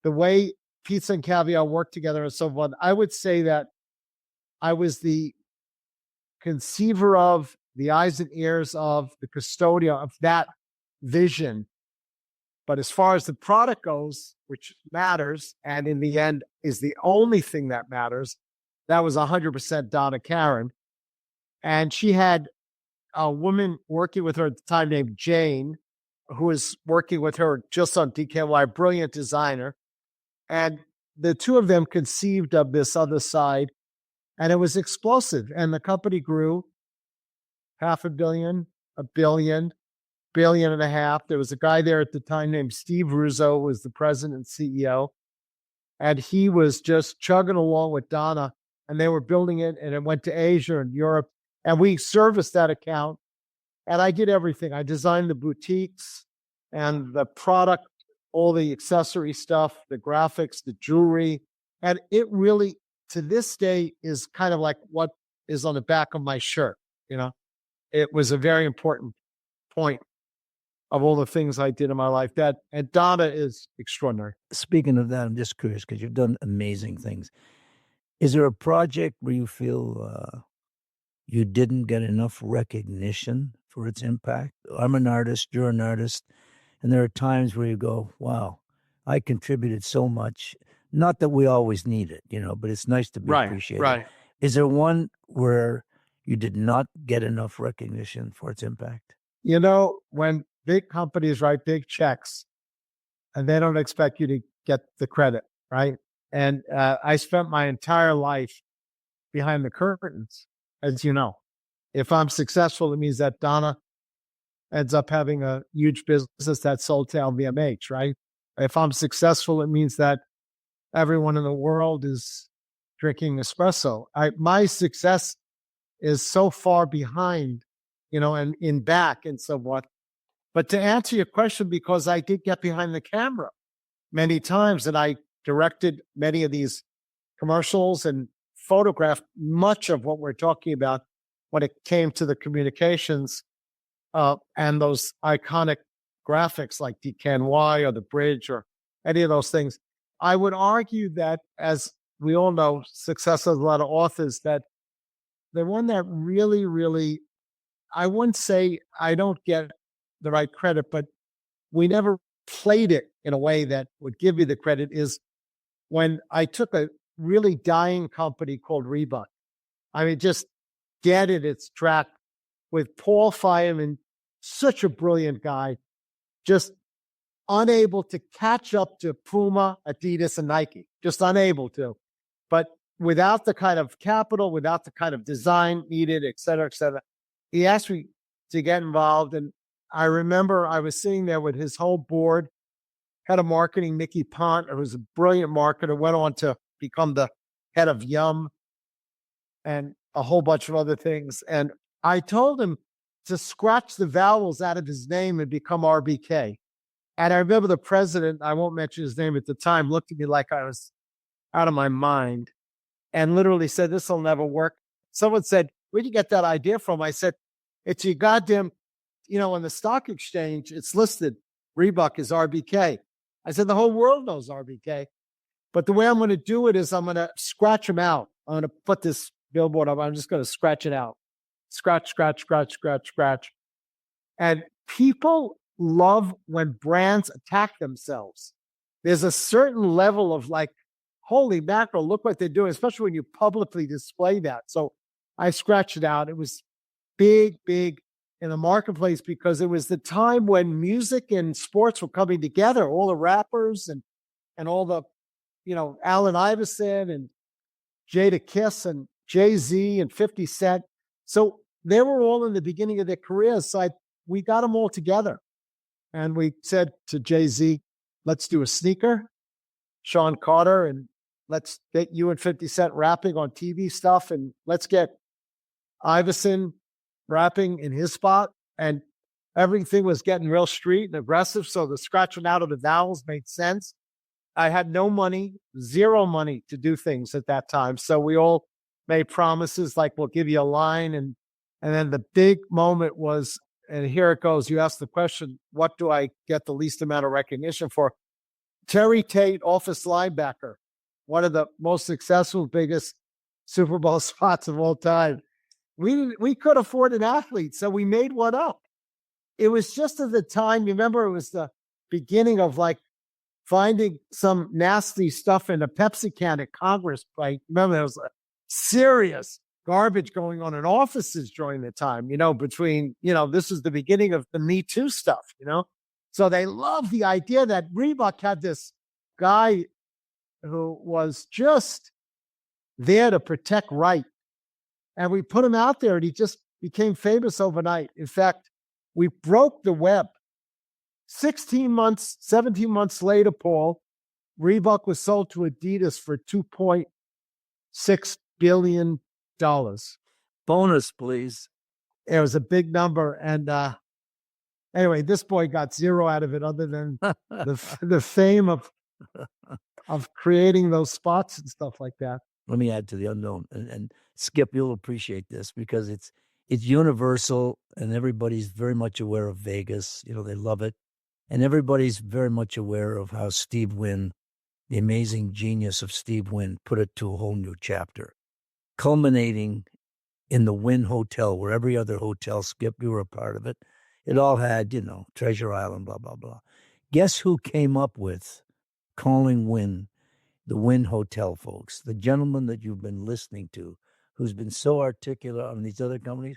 the way pizza and caviar worked together and so on, I would say that I was the conceiver of, the eyes and ears of, the custodian of that vision. But as far as the product goes, which matters, and in the end is the only thing that matters, that was 100% Donna Karan. And she had a woman working with her at the time named Jane, who was working with her just on DKNY, brilliant designer. And the two of them conceived of this other side, and it was explosive. And the company grew $500 million, $1 billion, $1.5 billion. There was a guy there at the time named Steve Russo, who was the president and CEO. And he was just chugging along with Donna, and they were building it, and it went to Asia and Europe. And we serviced that account. And I did everything. I designed the boutiques and the product, all the accessory stuff, the graphics, the jewelry. And it really, to this day, is kind of like what is on the back of my shirt. It was a very important point of all the things I did in my life. And Donna is extraordinary. Speaking of that, I'm just curious because you've done amazing things. Is there a project where you feel you didn't get enough recognition for its impact? I'm an artist, you're an artist, and there are times where you go, wow, I contributed so much. Not that we always need it, but it's nice to be appreciated. Right. Is there one where you did not get enough recognition for its impact? When big companies write big checks and they don't expect you to get the credit, right? And I spent my entire life behind the curtains, as you know. If I'm successful, it means that Donna ends up having a huge business that's sold to LVMH, right? If I'm successful, it means that everyone in the world is drinking espresso. My success is so far behind and in back and so what. But to answer your question, because I did get behind the camera many times and I directed many of these commercials and photographed much of what we're talking about when it came to the communications and those iconic graphics like DKNY or the bridge or any of those things. I would argue that, as we all know, success of a lot of authors, that the one that really, really, I wouldn't say I don't get the right credit, but we never played it in a way that would give you the credit, is when I took a really dying company called Reebok. I mean, just dead in its track, with Paul Fireman, such a brilliant guy, just unable to catch up to Puma, Adidas, and Nike, just unable to. But without the kind of capital, without the kind of design needed, et cetera, he asked me to get involved. And I remember I was sitting there with his whole board, head of marketing, Mickey Pont, who was a brilliant marketer, went on to become the head of Yum and a whole bunch of other things. And I told him to scratch the vowels out of his name and become RBK. And I remember the president, I won't mention his name at the time, looked at me like I was out of my mind and literally said, "This will never work." Someone said, "Where'd you get that idea from?" I said, "It's your goddamn, on the stock exchange, it's listed. Reebok is RBK." I said, "The whole world knows RBK. But the way I'm going to do it is I'm going to scratch them out. I'm going to put this billboard up. I'm just going to scratch it out. Scratch, scratch, scratch, scratch, scratch." And people love when brands attack themselves. There's a certain level of like, holy mackerel, look what they're doing, especially when you publicly display that. So I scratched it out. It was big, big in the marketplace because it was the time when music and sports were coming together, all the rappers and all the, Allen Iverson and Jada Kiss and Jay-Z and 50 Cent. So they were all in the beginning of their careers. So we got them all together. And we said to Jay-Z, "Let's do a sneaker, Sean Carter, and let's get you and 50 Cent rapping on TV stuff. And let's get Iverson rapping in his spot." And everything was getting real street and aggressive. So the scratching out of the vowels made sense. I had no money, zero money to do things at that time. So we all made promises like, "We'll give you a line." And then the big moment was, and here it goes. You asked the question, what do I get the least amount of recognition for? Terry Tate, office linebacker, one of the most successful, biggest Super Bowl spots of all time. We could afford an athlete, so we made one up. It was just at the time, remember, it was the beginning of like finding some nasty stuff in a Pepsi can at Congress. Right? Remember, there was a serious garbage going on in offices during the time, between, this is the beginning of the Me Too stuff, So they loved the idea that Reebok had this guy who was just there to protect right. And we put him out there and he just became famous overnight. In fact, we broke the web. 17 months later, Paul, Reebok was sold to Adidas for $2.6 billion. Bonus, please. It was a big number. And anyway, this boy got zero out of it other than the fame of creating those spots and stuff like that. Let me add to the unknown. And Skip, you'll appreciate this because it's universal and everybody's very much aware of Vegas. They love it. And everybody's very much aware of how Steve Wynn, the amazing genius of Steve Wynn, put it to a whole new chapter, culminating in the Wynn Hotel, where every other hotel, Skip, you were a part of it. It all had, Treasure Island, blah, blah, blah. Guess who came up with calling Wynn the Wynn Hotel, folks? The gentleman that you've been listening to, who's been so articulate on these other companies,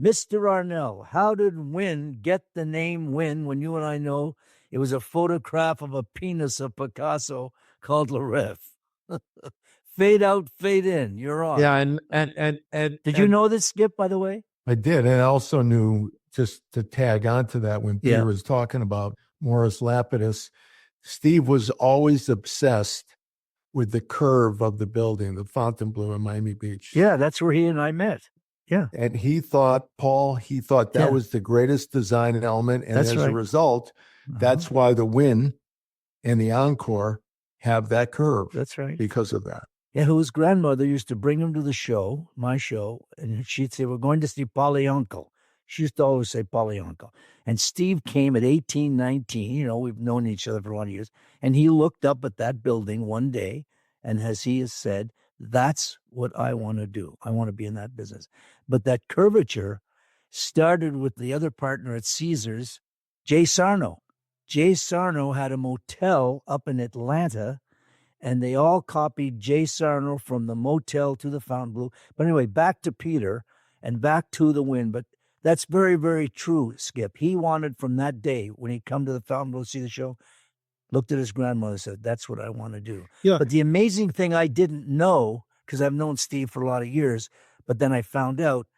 Mr. Arnell. How did Wynn get the name Wynn when you and I know it was a photograph of a penis of Picasso called Le Ref? Fade out, fade in. You're on. Yeah, and did you know this, Skip, by the way? I did. And I also knew, just to tag on to that, when Peter was talking about Morris Lapidus, Steve was always obsessed with the curve of the building, the Fontainebleau in Miami Beach. Yeah, that's where he and I met. Yeah. And he thought that Yeah. was the greatest design element. And That's as right. a result, that's why the Win and the Encore have that curve. That's right. Because of that. Yeah, whose grandmother used to bring him to the show, my show, and she'd say, "We're going to see Polly Uncle." She used to always say Polly Uncle. And Steve came at 18, 19. You know, we've known each other for a lot of years. And he looked up at that building one day, and as he has said, that's what I want to do. I want to be in that business. But that curvature started with the other partner at Caesars, Jay Sarno. Jay Sarno had a motel up in Atlanta, and they all copied Jay Sarno from the motel to the Fontainebleau. But anyway, back to Peter and back to the Win. But that's very, very true, Skip. He wanted from that day when he come to the Fontainebleau to see the show, looked at his grandmother and said, that's what I want to do. Yeah. But the amazing thing I didn't know, because I've known Steve for a lot of years, but then I found out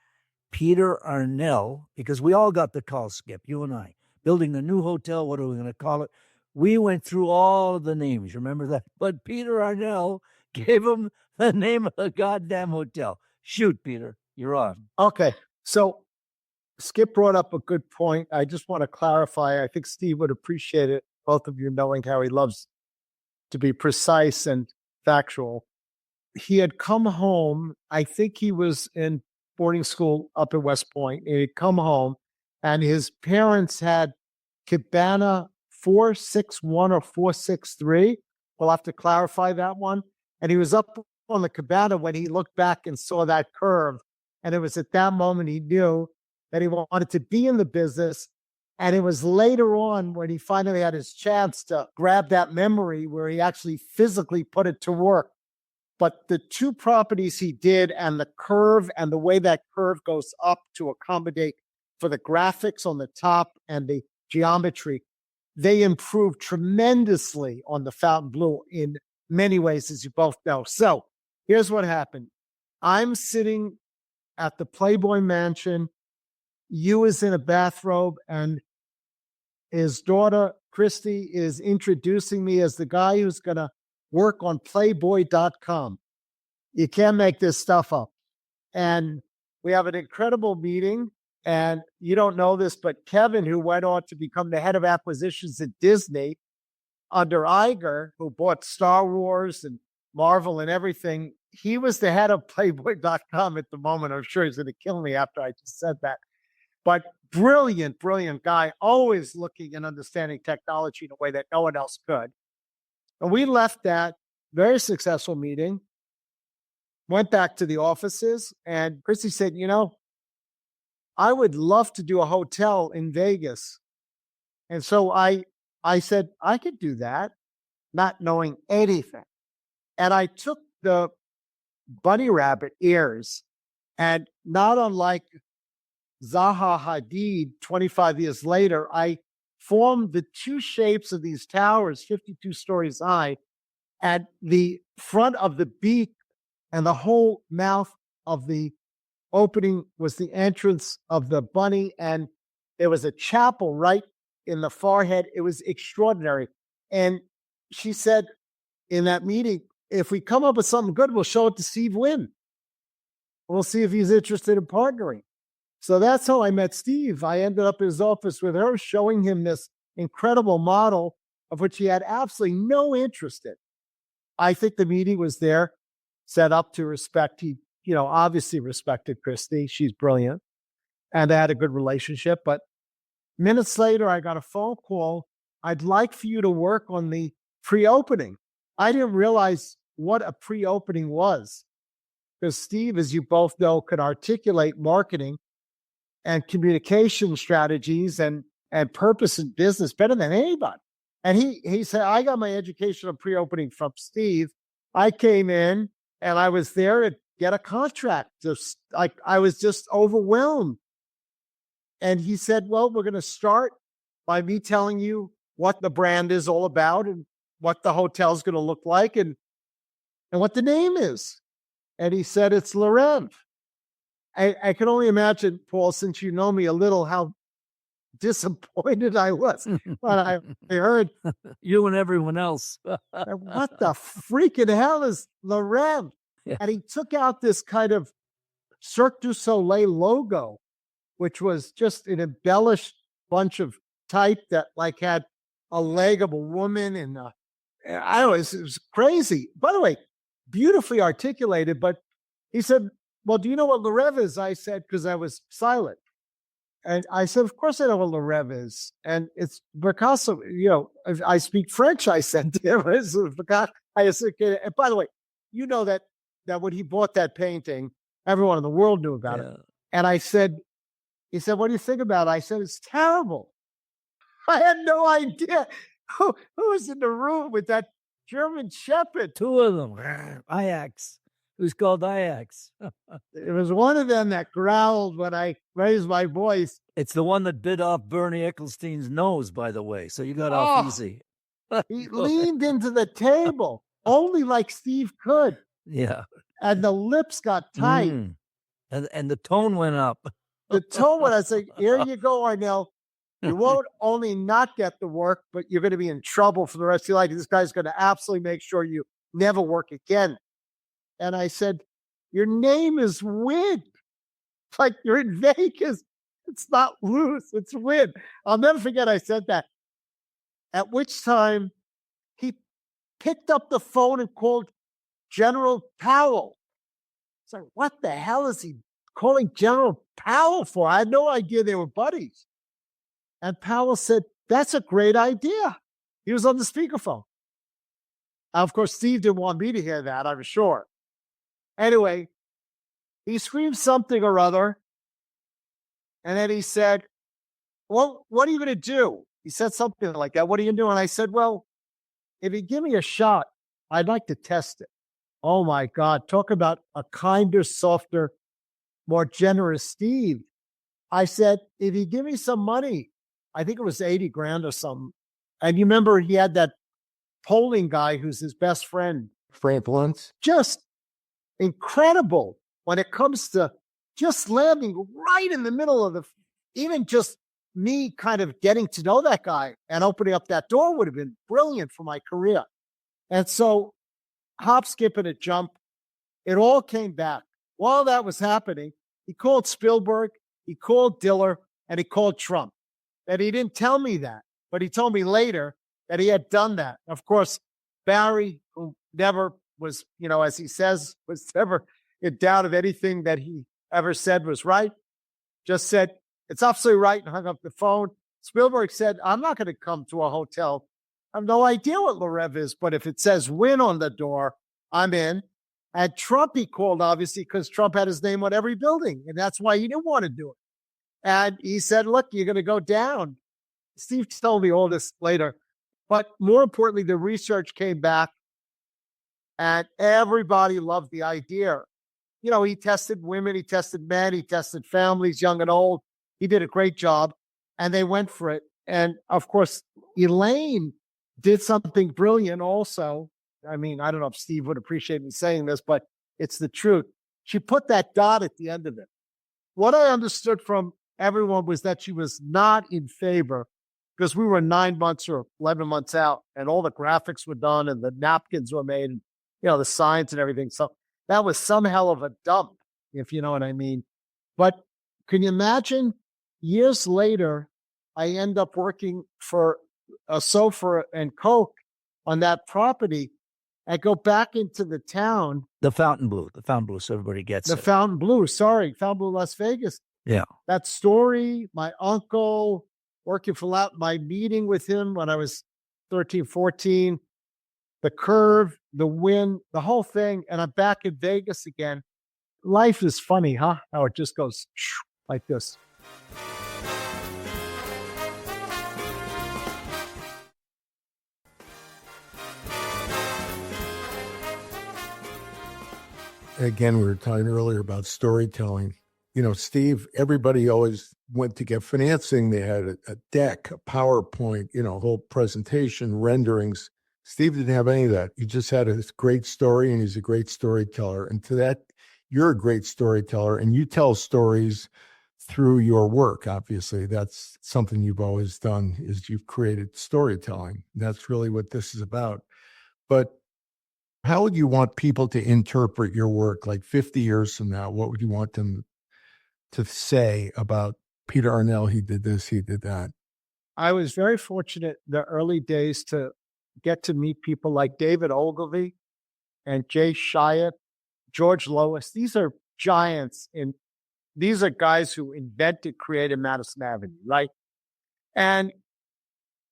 Peter Arnell, because we all got the call, Skip, you and I, building the new hotel, what are we going to call it? We went through all of the names. Remember that? But Peter Arnell gave him the name of the goddamn hotel. Shoot, Peter, you're on. Okay. So Skip brought up a good point. I just want to clarify. I think Steve would appreciate it, both of you knowing how he loves to be precise and factual. He had come home. I think he was in boarding school up at West Point. And he'd come home, and his parents had Cabana 461 or 463. We'll have to clarify that one. And he was up on the Cabana when he looked back and saw that curve. And it was at that moment he knew that he wanted to be in the business. And it was later on when he finally had his chance to grab that memory where he actually physically put it to work. But the two properties he did, and the curve and the way that curve goes up to accommodate for the graphics on the top and the geometry, they improved tremendously on the Fontainebleau in many ways, as you both know. So here's what happened. I'm sitting at the Playboy Mansion. You is in a bathrobe, and his daughter, Christy, is introducing me as the guy who's going to work on Playboy.com. You can't make this stuff up. And we have an incredible meeting. And you don't know this, but Kevin, who went on to become the head of acquisitions at Disney under Iger, who bought Star Wars and Marvel and everything, he was the head of Playboy.com at the moment. I'm sure he's going to kill me after I just said that. But brilliant, brilliant guy, always looking and understanding technology in a way that no one else could. And we left that very successful meeting, went back to the offices, and Christy said, I would love to do a hotel in Vegas. And so I said, I could do that, not knowing anything. And I took the bunny rabbit ears, and not unlike Zaha Hadid 25 years later, I formed the two shapes of these towers, 52 stories high, at the front of the beak, and the whole mouth of the opening was the entrance of the bunny, and there was a chapel right in the forehead. It was extraordinary. And she said in that meeting, if we come up with something good, we'll show it to Steve Wynn. We'll see if he's interested in partnering. So that's how I met Steve. I ended up in his office with her, showing him this incredible model of which he had absolutely no interest in. I think the meeting was there, set up to respect. He obviously respected Christy. She's brilliant. And they had a good relationship. But minutes later, I got a phone call. I'd like for you to work on the pre-opening. I didn't realize what a pre-opening was, because Steve, as you both know, could articulate marketing and communication strategies and purpose in business better than anybody. And he said, I got my education on pre-opening from Steve. I came in and I was there to get a contract. I was just overwhelmed. And he said, well, we're going to start by me telling you what the brand is all about and what the hotel is going to look like and what the name is. And he said, it's Laurent. I can only imagine, Paul, since you know me a little, how disappointed I was when I heard you and everyone else. What the freaking hell is Laurent? Yeah. And he took out this kind of Cirque du Soleil logo, which was just an embellished bunch of type that like had a leg of a woman and I don't know, it was crazy. By the way, beautifully articulated, but he said, well, do you know what Le Rêve is? I said, because I was silent. And I said, of course I know what Le Rêve is. And it's Picasso, I speak French, I said to him. I said, and by the way, you know that when he bought that painting, everyone in the world knew about it. And I said, he said, what do you think about it? I said, it's terrible. I had no idea who was in the room with that German Shepherd. Two of them, Ajax. Who's called Ajax. It was one of them that growled when I raised my voice. It's the one that bit off Bernie Ecclestein's nose, by the way. So you got off easy. He leaned into the table, only like Steve could. Yeah. And the lips got tight. And the tone went up. The tone went, I said, here you go, Arnell. You won't only not get the work, but you're going to be in trouble for the rest of your life. This guy's going to absolutely make sure you never work again. And I said, your name is Win. Like you're in Vegas. It's not loose. It's Win. I'll never forget I said that. At which time he picked up the phone and called General Powell. It's like, what the hell is he calling General Powell for? I had no idea they were buddies. And Powell said, that's a great idea. He was on the speakerphone. Of course, Steve didn't want me to hear that, I'm sure. Anyway, he screamed something or other. And then he said, well, what are you going to do? He said something like that. What are you doing? I said, well, if you give me a shot, I'd like to test it. Oh my God. Talk about a kinder, softer, more generous Steve. I said, if you give me some money, I think it was 80 grand or something. And you remember he had that polling guy who's his best friend. Frank Luntz. Just incredible when it comes to just landing right in the middle of even just me kind of getting to know that guy and opening up that door would have been brilliant for my career. And so hop, skip, and a jump, it all came back. While that was happening, he called Spielberg, he called Diller, and he called Trump. And he didn't tell me that, but he told me later that he had done that. Of course, Barry, who never was, as he says, was never in doubt of anything that he ever said was right, just said, it's absolutely right, and hung up the phone. Spielberg said, I'm not going to come to a hotel. I have no idea what Le Rêve is, but if it says Win on the door, I'm in. And Trump, he called, obviously, because Trump had his name on every building, and that's why he didn't want to do it. And he said, look, you're going to go down. Steve told me all this later. But more importantly, the research came back, and everybody loved the idea. He tested women, he tested men, he tested families, young and old. He did a great job, and they went for it. And, of course, Elaine did something brilliant also. I mean, I don't know if Steve would appreciate me saying this, but it's the truth. She put that dot at the end of it. What I understood from everyone was that she was not in favor because we were 9 months or 11 months out, and all the graphics were done and the napkins were made and, the signs and everything. So that was some hell of a dump, if you know what I mean. But can you imagine years later, I end up working for a sofa and Coke on that property. I go back into the town. The Fountain Blue, so everybody gets it. Fountain Blue, Las Vegas. Yeah. That story, my uncle working for my meeting with him when I was 13, 14, the curve, the wind, the whole thing. And I'm back in Vegas again. Life is funny, huh? How it just goes like this. Again, we were talking earlier about storytelling. Steve, everybody always went to get financing. They had a deck, a PowerPoint, whole presentation, renderings. Steve didn't have any of that. He just had a great story, and he's a great storyteller. And to that, you're a great storyteller, and you tell stories through your work. Obviously, that's something you've always done, is you've created storytelling. That's really what this is about. But How would you want people to interpret your work like 50 years from now? What would you want them to say about Peter Arnell? He did this, he did that. I was very fortunate in the early days to get to meet people like David Ogilvy and Jay Chiat, George Lois. These are giants, and these are guys who invented creative Madison Avenue, right? And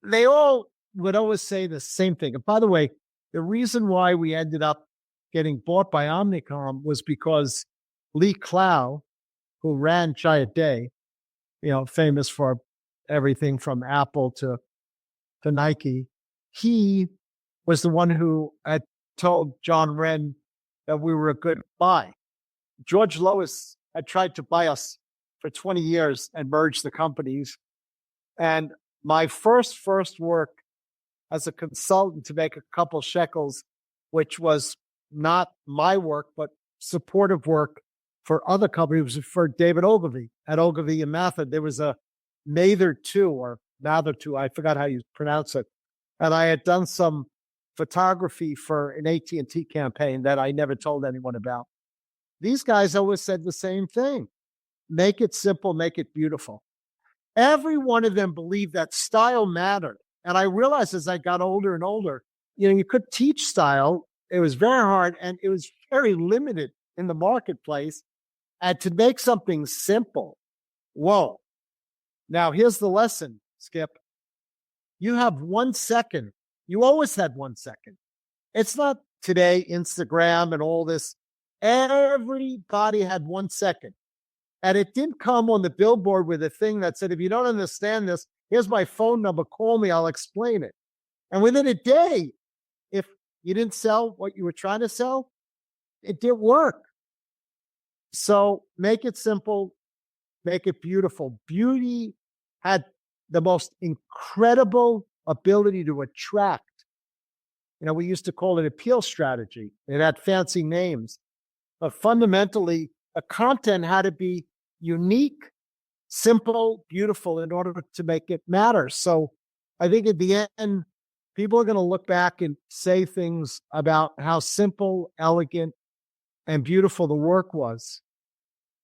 they all would always say the same thing. And by the way, the reason why we ended up getting bought by Omnicom was because Lee Clow, who ran Giant Day, famous for everything from Apple to Nike, he was the one who had told John Wren that we were a good buy. George Lois had tried to buy us for 20 years and merge the companies. And my first work as a consultant to make a couple shekels, which was not my work, but supportive work for other companies, was for David Ogilvy at Ogilvy and Mather. There was a Mather 2 or Mather 2, I forgot how you pronounce it. And I had done some photography for an AT&T campaign that I never told anyone about. These guys always said the same thing. Make it simple, make it beautiful. Every one of them believed that style mattered. And I realized as I got older and older, you could teach style. It was very hard and it was very limited in the marketplace. And to make something simple, whoa. Now, here's the lesson, Skip. You have 1 second. You always had 1 second. It's not today, Instagram and all this. Everybody had 1 second. And it didn't come on the billboard with a thing that said, if you don't understand this, here's my phone number, call me, I'll explain it. And within a day, if you didn't sell what you were trying to sell, it didn't work. So make it simple, make it beautiful. Beauty had the most incredible ability to attract. We used to call it appeal strategy. It had fancy names. But fundamentally, a content had to be unique, simple, beautiful in order to make it matter. So I think at the end, people are going to look back and say things about how simple, elegant, and beautiful the work was,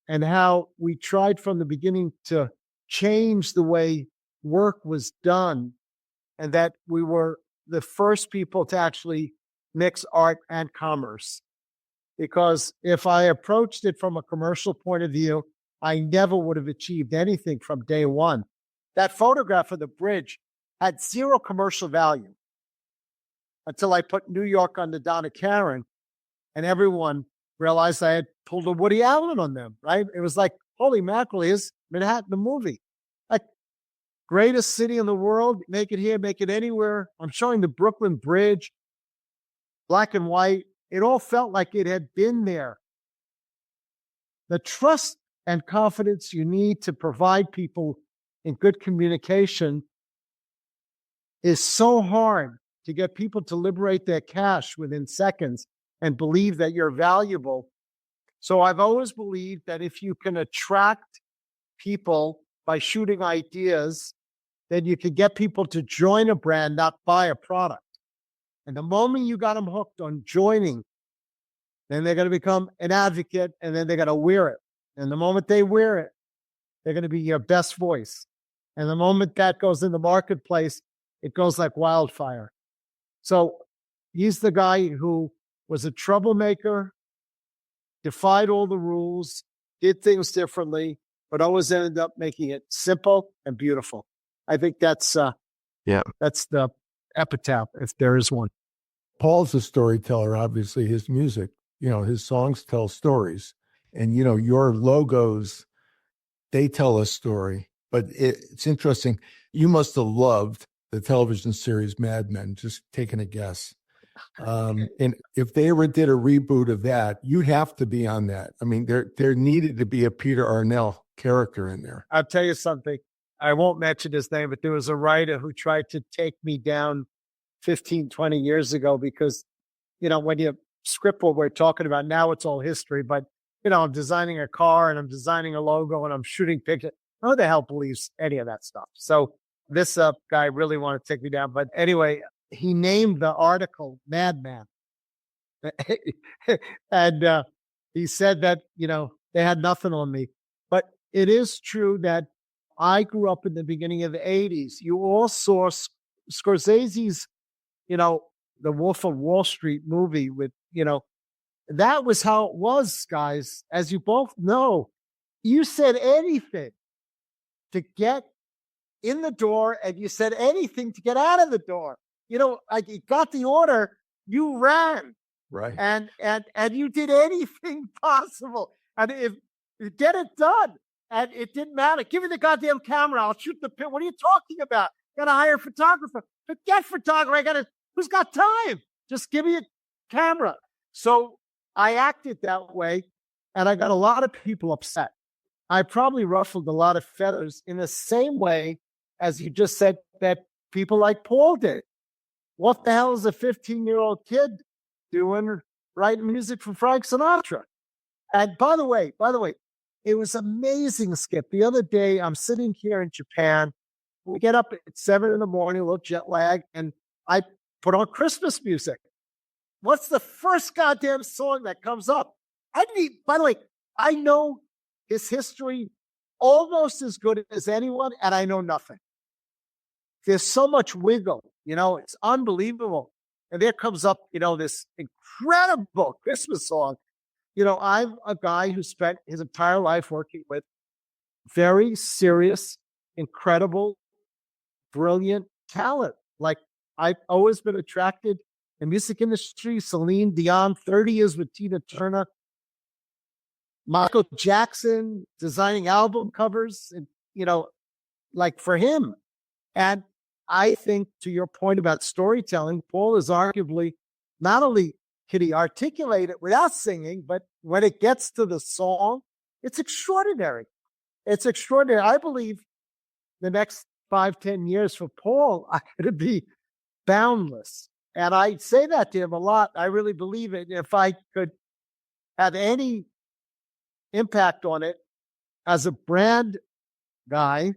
and how we tried from the beginning to change the way work was done, and that we were the first people to actually mix art and commerce. Because if I approached it from a commercial point of view, I never would have achieved anything from day one. That photograph of the bridge had zero commercial value until I put New York on the Donna Karan, and everyone realized I had pulled a Woody Allen on them, right? It was like, holy mackerel, here's Manhattan, the movie. Like, greatest city in the world, make it here, make it anywhere. I'm showing the Brooklyn Bridge, black and white. It all felt like it had been there. The trust and confidence you need to provide people in good communication is so hard to get people to liberate their cash within seconds and believe that you're valuable. So I've always believed that if you can attract people by shooting ideas, then you can get people to join a brand, not buy a product. And the moment you got them hooked on joining, then they're going to become an advocate, and then they're going to wear it. And the moment they wear it, they're going to be your best voice. And the moment that goes in the marketplace, it goes like wildfire. So he's the guy who was a troublemaker, defied all the rules, did things differently, but always ended up making it simple and beautiful. I think that's the epitaph, if there is one. Paul's a storyteller, obviously. His music, his songs tell stories. And, your logos, they tell a story. But it's interesting. You must have loved the television series Mad Men, just taking a guess. And if they ever did a reboot of that, you'd have to be on that. I mean, there needed to be a Peter Arnell character in there. I'll tell you something. I won't mention his name, but there was a writer who tried to take me down 15, 20 years ago because, when you script what we're talking about, now it's all history, but, I'm designing a car and I'm designing a logo and I'm shooting pictures. Who the hell believes any of that stuff? So this guy really wanted to take me down. But anyway, he named the article Madman. And he said that, they had nothing on me. But it is true that I grew up in the beginning of the 80s. You all saw Scorsese's, The Wolf of Wall Street movie with, that was how it was, guys. As you both know, you said anything to get in the door, and you said anything to get out of the door. Like you got the order, you ran. Right. And you did anything possible. And if you get it done, and it didn't matter. Give me the goddamn camera. I'll shoot the pin. What are you talking about? Gotta hire a photographer. Forget photographer. Who's got time? Just give me a camera. So I acted that way, and I got a lot of people upset. I probably ruffled a lot of feathers in the same way as you just said that people like Paul did. What the hell is a 15-year-old kid doing writing music for Frank Sinatra? And by the way, it was amazing, Skip. The other day, I'm sitting here in Japan. We get up at 7 a.m, a little jet lag, and I put on Christmas music. What's the first goddamn song that comes up? By the way, I know his history almost as good as anyone, and I know nothing. There's so much wiggle, it's unbelievable. And there comes up, this incredible Christmas song. I'm a guy who spent his entire life working with very serious, incredible, brilliant talent. Like I've always been attracted in the music industry. Celine Dion, 30 years with Tina Turner, Michael Jackson designing album covers, and, like for him. And I think, to your point about storytelling, Paul is arguably, not only can he articulate it without singing, but when it gets to the song, it's extraordinary. It's extraordinary. I believe the next 5-10 years for Paul are going to be boundless. And I say that to him a lot. I really believe it. If I could have any impact on it as a brand guy,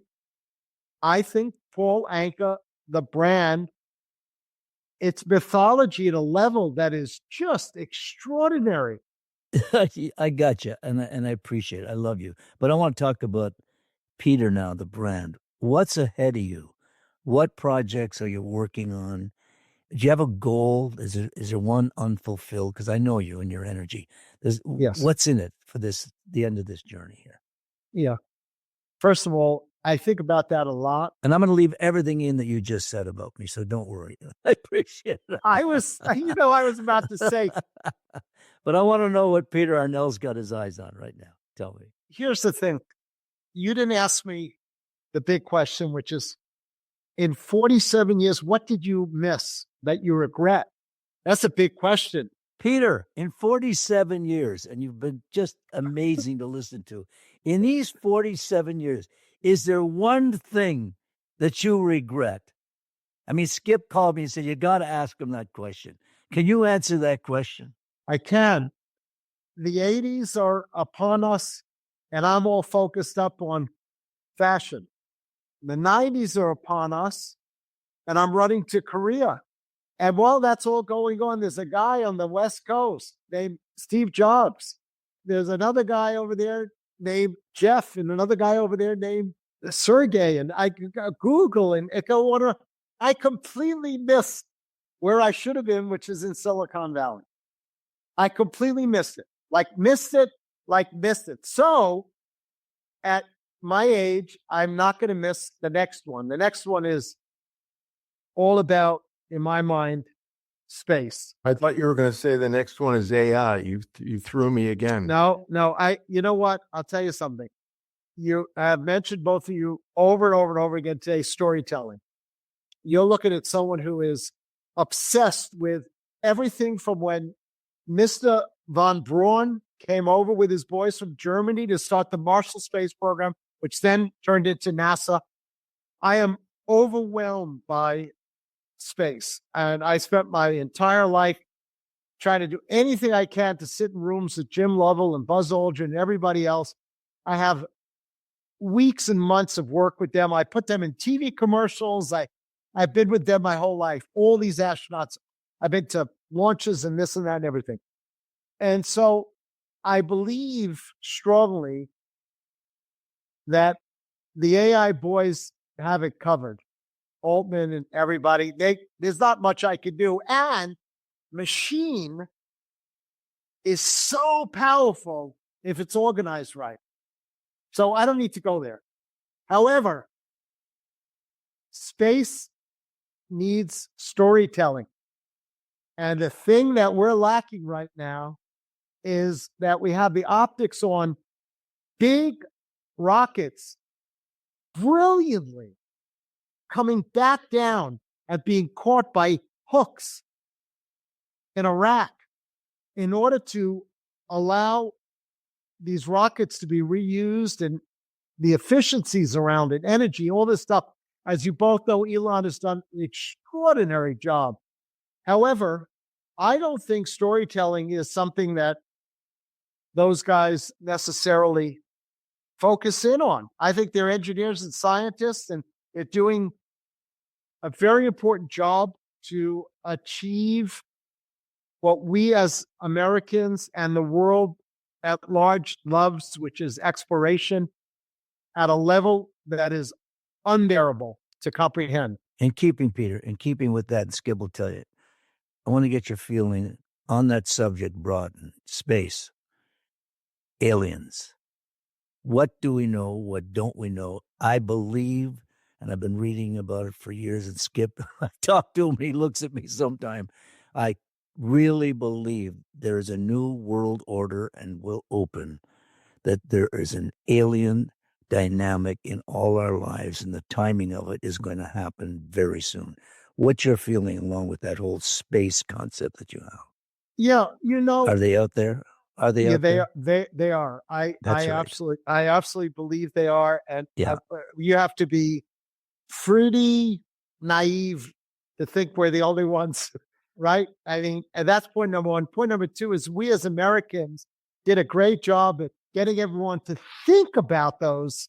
I think Paul Anka, the brand, it's mythology at a level that is just extraordinary. I got you, and I appreciate it. I love you. But I want to talk about Peter now, the brand. What's ahead of you? What projects are you working on? Do you have a goal? Is there one unfulfilled? Because I know you and your energy. Yes. What's in it for the end of this journey here? Yeah. First of all, I think about that a lot. And I'm going to leave everything in that you just said about me, so don't worry. I appreciate it. I was about to say. But I want to know what Peter Arnell's got his eyes on right now. Tell me. Here's the thing. You didn't ask me the big question, which is, in 47 years, what did you miss that you regret? That's a big question. Peter, in 47 years, and you've been just amazing to listen to. In these 47 years, is there one thing that you regret? I mean, Skip called me and said, you got to ask him that question. Can you answer that question? I can. The 80s are upon us, and I'm all focused up on fashion. The 90s are upon us, and I'm running to Korea. And while that's all going on, there's a guy on the West Coast named Steve Jobs. There's another guy over there named Jeff, and another guy over there named Sergey. And I Google and go on. I completely missed where I should have been, which is in Silicon Valley. I completely missed it. Missed it. So at my age, I'm not going to miss the next one. The next one is all about, in my mind, space. I thought you were going to say the next one is AI. You threw me again. No. You know what? I'll tell you something. I have mentioned, both of you, over and over and over again today, storytelling. You're looking at someone who is obsessed with everything from when Mr. von Braun came over with his boys from Germany to start the Marshall Space Program, which then turned into NASA. I am overwhelmed by space. And I spent my entire life trying to do anything I can to sit in rooms with Jim Lovell and Buzz Aldrin and everybody else. I have weeks and months of work with them. I put them in TV commercials. I've been with them my whole life. All these astronauts I've been to launches and this and that and everything. And so I believe strongly that the AI boys have it covered. Altman and everybody, there's not much I could do. And machine is so powerful if it's organized right. So I don't need to go there. However, space needs storytelling. And the thing that we're lacking right now is that we have the optics on big rockets brilliantly coming back down and being caught by hooks in a rack in order to allow these rockets to be reused and the efficiencies around it, energy, all this stuff. As you both know, Elon has done an extraordinary job. However, I don't think storytelling is something that those guys necessarily focus in on. I think they're engineers and scientists, and they're doing a very important job to achieve what we as Americans and the world at large loves, which is exploration at a level that is unbearable to comprehend. In keeping, Peter, in keeping with that, and Skip will tell you, I want to get your feeling on that subject, Broughton, space, aliens. What do we know? What don't we know? I believe, and I've been reading about it for years, and Skip, I talk to him, he looks at me sometime. I really believe there is a new world order and will open, that there is an alien dynamic in all our lives, and the timing of it is going to happen very soon. What's your feeling along with that whole space concept that you have? Yeah, Are they out there? Are they out there? They are. I That's right. absolutely believe they are. And Yeah. You have to be pretty naive to think we're the only ones, right? I mean, and that's point number one. Point number two is we as Americans did a great job at getting everyone to think about those,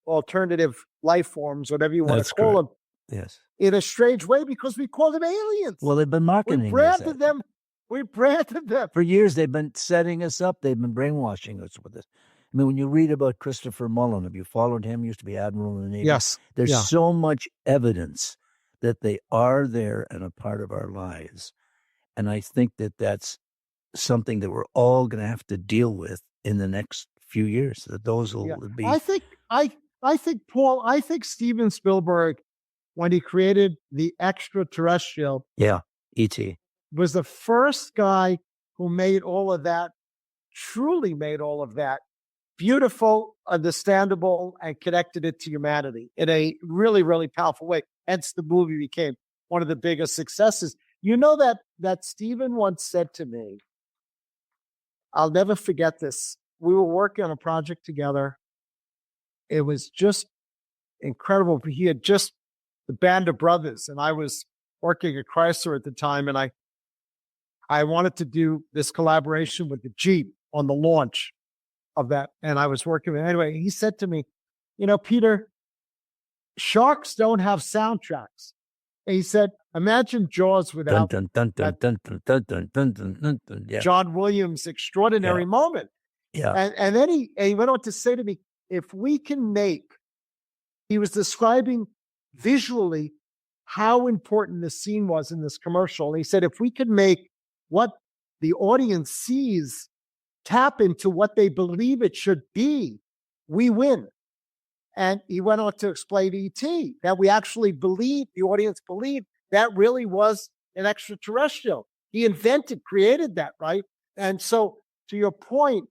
alternative life forms, whatever you want to call them. Yes. In a strange way, because we call them aliens. Well, they've been marketing. We branded them. For years. They've been setting us up. They've been brainwashing us with this. I mean, when you read about Christopher Mullen, have you followed him? He used to be admiral in the Navy. Yes. There's so much evidence that they are there and a part of our lives. And I think that that's something that we're all going to have to deal with in the next few years. That those will be. I think Paul. I think Steven Spielberg, when he created the extraterrestrial, E.T. was the first guy who made all of that, truly made all of that beautiful, understandable, and connected it to humanity in a really, really powerful way. Hence, the movie became one of the biggest successes. You know that Steven once said to me, I'll never forget this. We were working on a project together. It was just incredible. He had just the Band of Brothers, and I was working at Chrysler at the time, and I wanted to do this collaboration with the Jeep on the launch of that, and I was working with anyway. He said to me, Peter, sharks don't have soundtracks. And he said, imagine Jaws without John Williams' extraordinary moment. Yeah. And then he went on to say to me, if we can make, he was describing visually how important this scene was in this commercial. And he said, if we could make what the audience sees tap into what they believe it should be, we win. And he went on to explain E.T., that we actually believe, the audience believed that really was an extraterrestrial. He created that, right? And so to your point,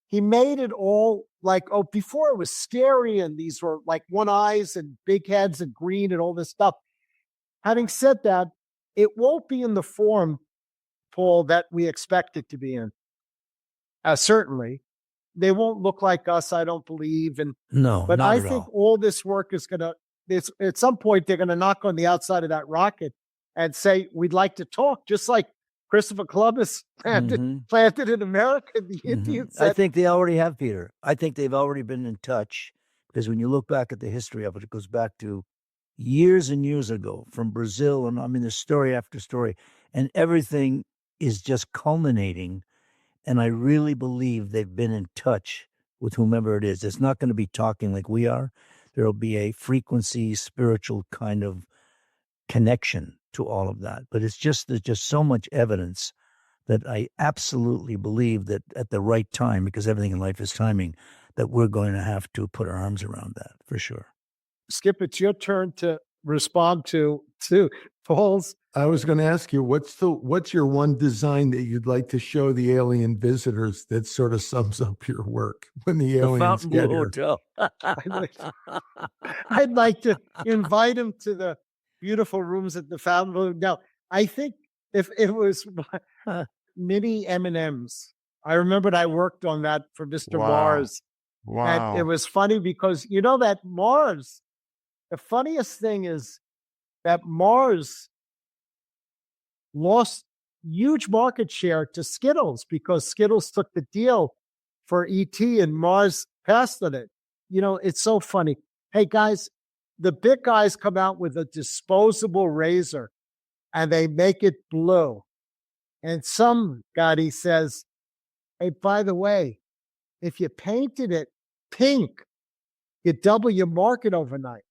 he made it all like, before it was scary and these were like one eyes and big heads and green and all this stuff. Having said that, it won't be in the form, Paul, that we expect it to be in. Certainly. They won't look like us, I don't believe. But I think all this work is at some point, they're going to knock on the outside of that rocket and say, we'd like to talk, just like Christopher Columbus planted in America. The Indians said, I think they already have, Peter. I think they've already been in touch, because when you look back at the history of it, it goes back to, years and years ago from Brazil. And I mean, there's story after story, and everything is just culminating. And I really believe they've been in touch with whomever it is. It's not going to be talking like we are. There'll be a frequency, spiritual kind of connection to all of that. But it's just, there's just so much evidence that I absolutely believe that at the right time, because everything in life is timing, that we're going to have to put our arms around that for sure. Skip, it's your turn to respond to Paul's. I was going to ask you, what's your one design that you'd like to show the alien visitors that sort of sums up your work when the aliens get here? Hotel. I'd like to invite him to the beautiful rooms at the Fontainebleau. Now, I think if it was mini M&Ms, I remembered I worked on that for Mr. Wow. Mars. Wow. And it was funny because you know that Mars, the funniest thing is that Mars lost huge market share to Skittles because Skittles took the deal for ET and Mars passed on it. You know, it's so funny. Hey guys, the big guys come out with a disposable razor and they make it blue. And some guy says, hey, by the way, if you painted it pink, you double your market overnight.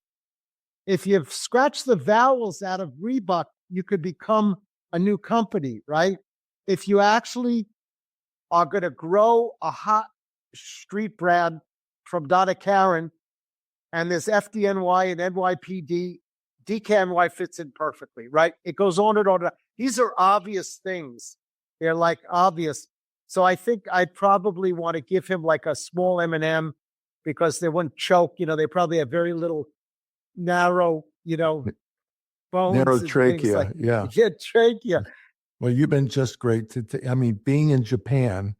If you scratch the vowels out of Reebok, you could become a new company, right? If you actually are going to grow a hot street brand from Donna Karan, and there's FDNY and NYPD, DKNY fits in perfectly, right? It goes on and on. These are obvious things. They're like obvious. So I think I'd probably want to give him like a small M&M because they wouldn't choke. You know, they probably have very little narrow, you know, bones. Narrow and trachea, like, yeah. Trachea. Well, you've been just great. I mean, being in Japan,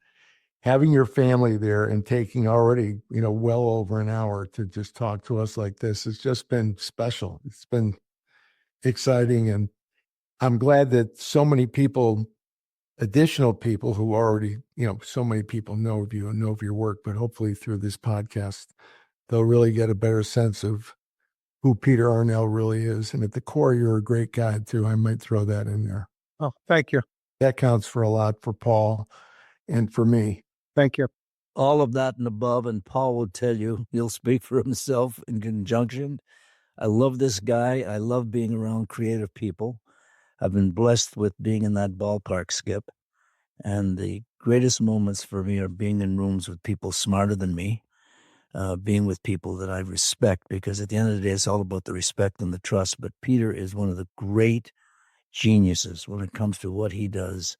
having your family there and taking already, you know, well over an hour to just talk to us like this, it's just been special. It's been exciting. And I'm glad that so many people, additional people who already, you know, so many people know of you and know of your work, but hopefully through this podcast, they'll really get a better sense of who Peter Arnell really is. And at the core, you're a great guy too. I might throw that in there. Oh, thank you. That counts for a lot for Paul and for me. Thank you. All of that and above, and Paul will tell you, he'll speak for himself in conjunction. I love this guy. I love being around creative people. I've been blessed with being in that ballpark, Skip. And the greatest moments for me are being in rooms with people smarter than me, being with people that I respect, because at the end of the day, it's all about the respect and the trust. But Peter is one of the great geniuses when it comes to what he does.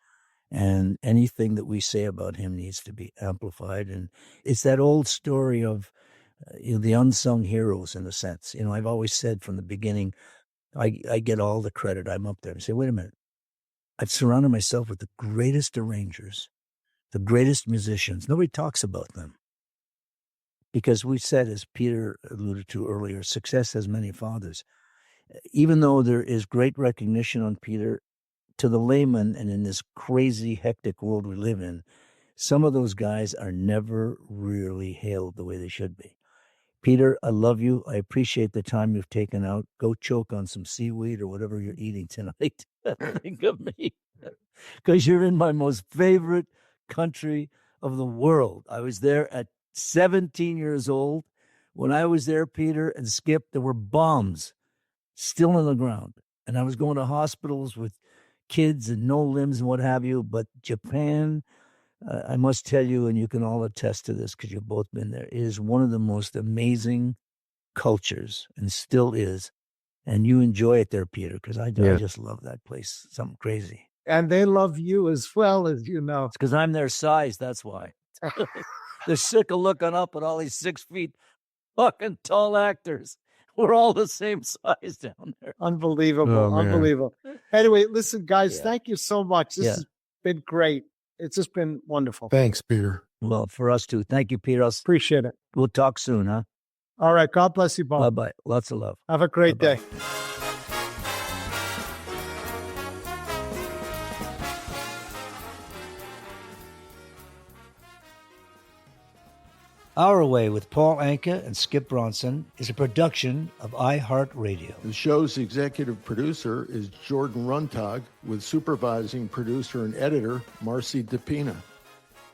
And anything that we say about him needs to be amplified. And it's that old story of you know, the unsung heroes in a sense. You know, I've always said from the beginning, I get all the credit. I'm up there and say, wait a minute. I've surrounded myself with the greatest arrangers, the greatest musicians. Nobody talks about them. Because we said, as Peter alluded to earlier, success has many fathers. Even though there is great recognition on Peter, to the layman and in this crazy, hectic world we live in, some of those guys are never really hailed the way they should be. Peter, I love you. I appreciate the time you've taken out. Go choke on some seaweed or whatever you're eating tonight. Think of me. Because you're in my most favorite country of the world. I was there at 17 years old. When I was there, Peter and Skip, there were bombs still on the ground. And I was going to hospitals with kids and no limbs and what have you. But Japan, I must tell you, and you can all attest to this because you've both been there, it is one of the most amazing cultures and still is. And you enjoy it there, Peter, because I just love that place. Something crazy. And they love you as well, as you know. It's because I'm their size. That's why. They're sick of looking up at all these 6 feet fucking tall actors. We're all the same size down there. Unbelievable. Oh, unbelievable. Anyway, listen, guys, thank you so much. This has been great. It's just been wonderful. Thanks, Peter. Well, for us too. Thank you, Peter. Appreciate it. We'll talk soon, huh? All right. God bless you both. Bye-bye. Lots of love. Have a great Bye-bye. day. Our Way with Paul Anka and Skip Bronson is a production of iHeartRadio. The show's executive producer is Jordan Runtag, with supervising producer and editor Marcy DePina.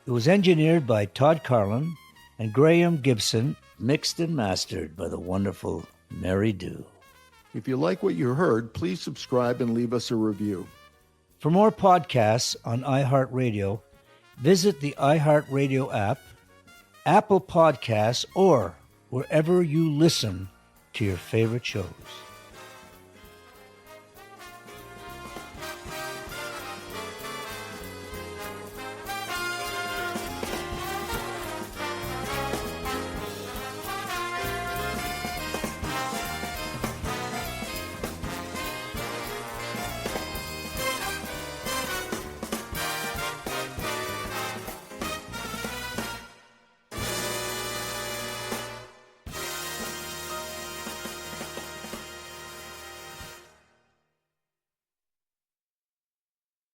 It was engineered by Todd Carlin and Graham Gibson, mixed and mastered by the wonderful Mary Dew. If you like what you heard, please subscribe and leave us a review. For more podcasts on iHeartRadio, visit the iHeartRadio app, Apple Podcasts, or wherever you listen to your favorite shows.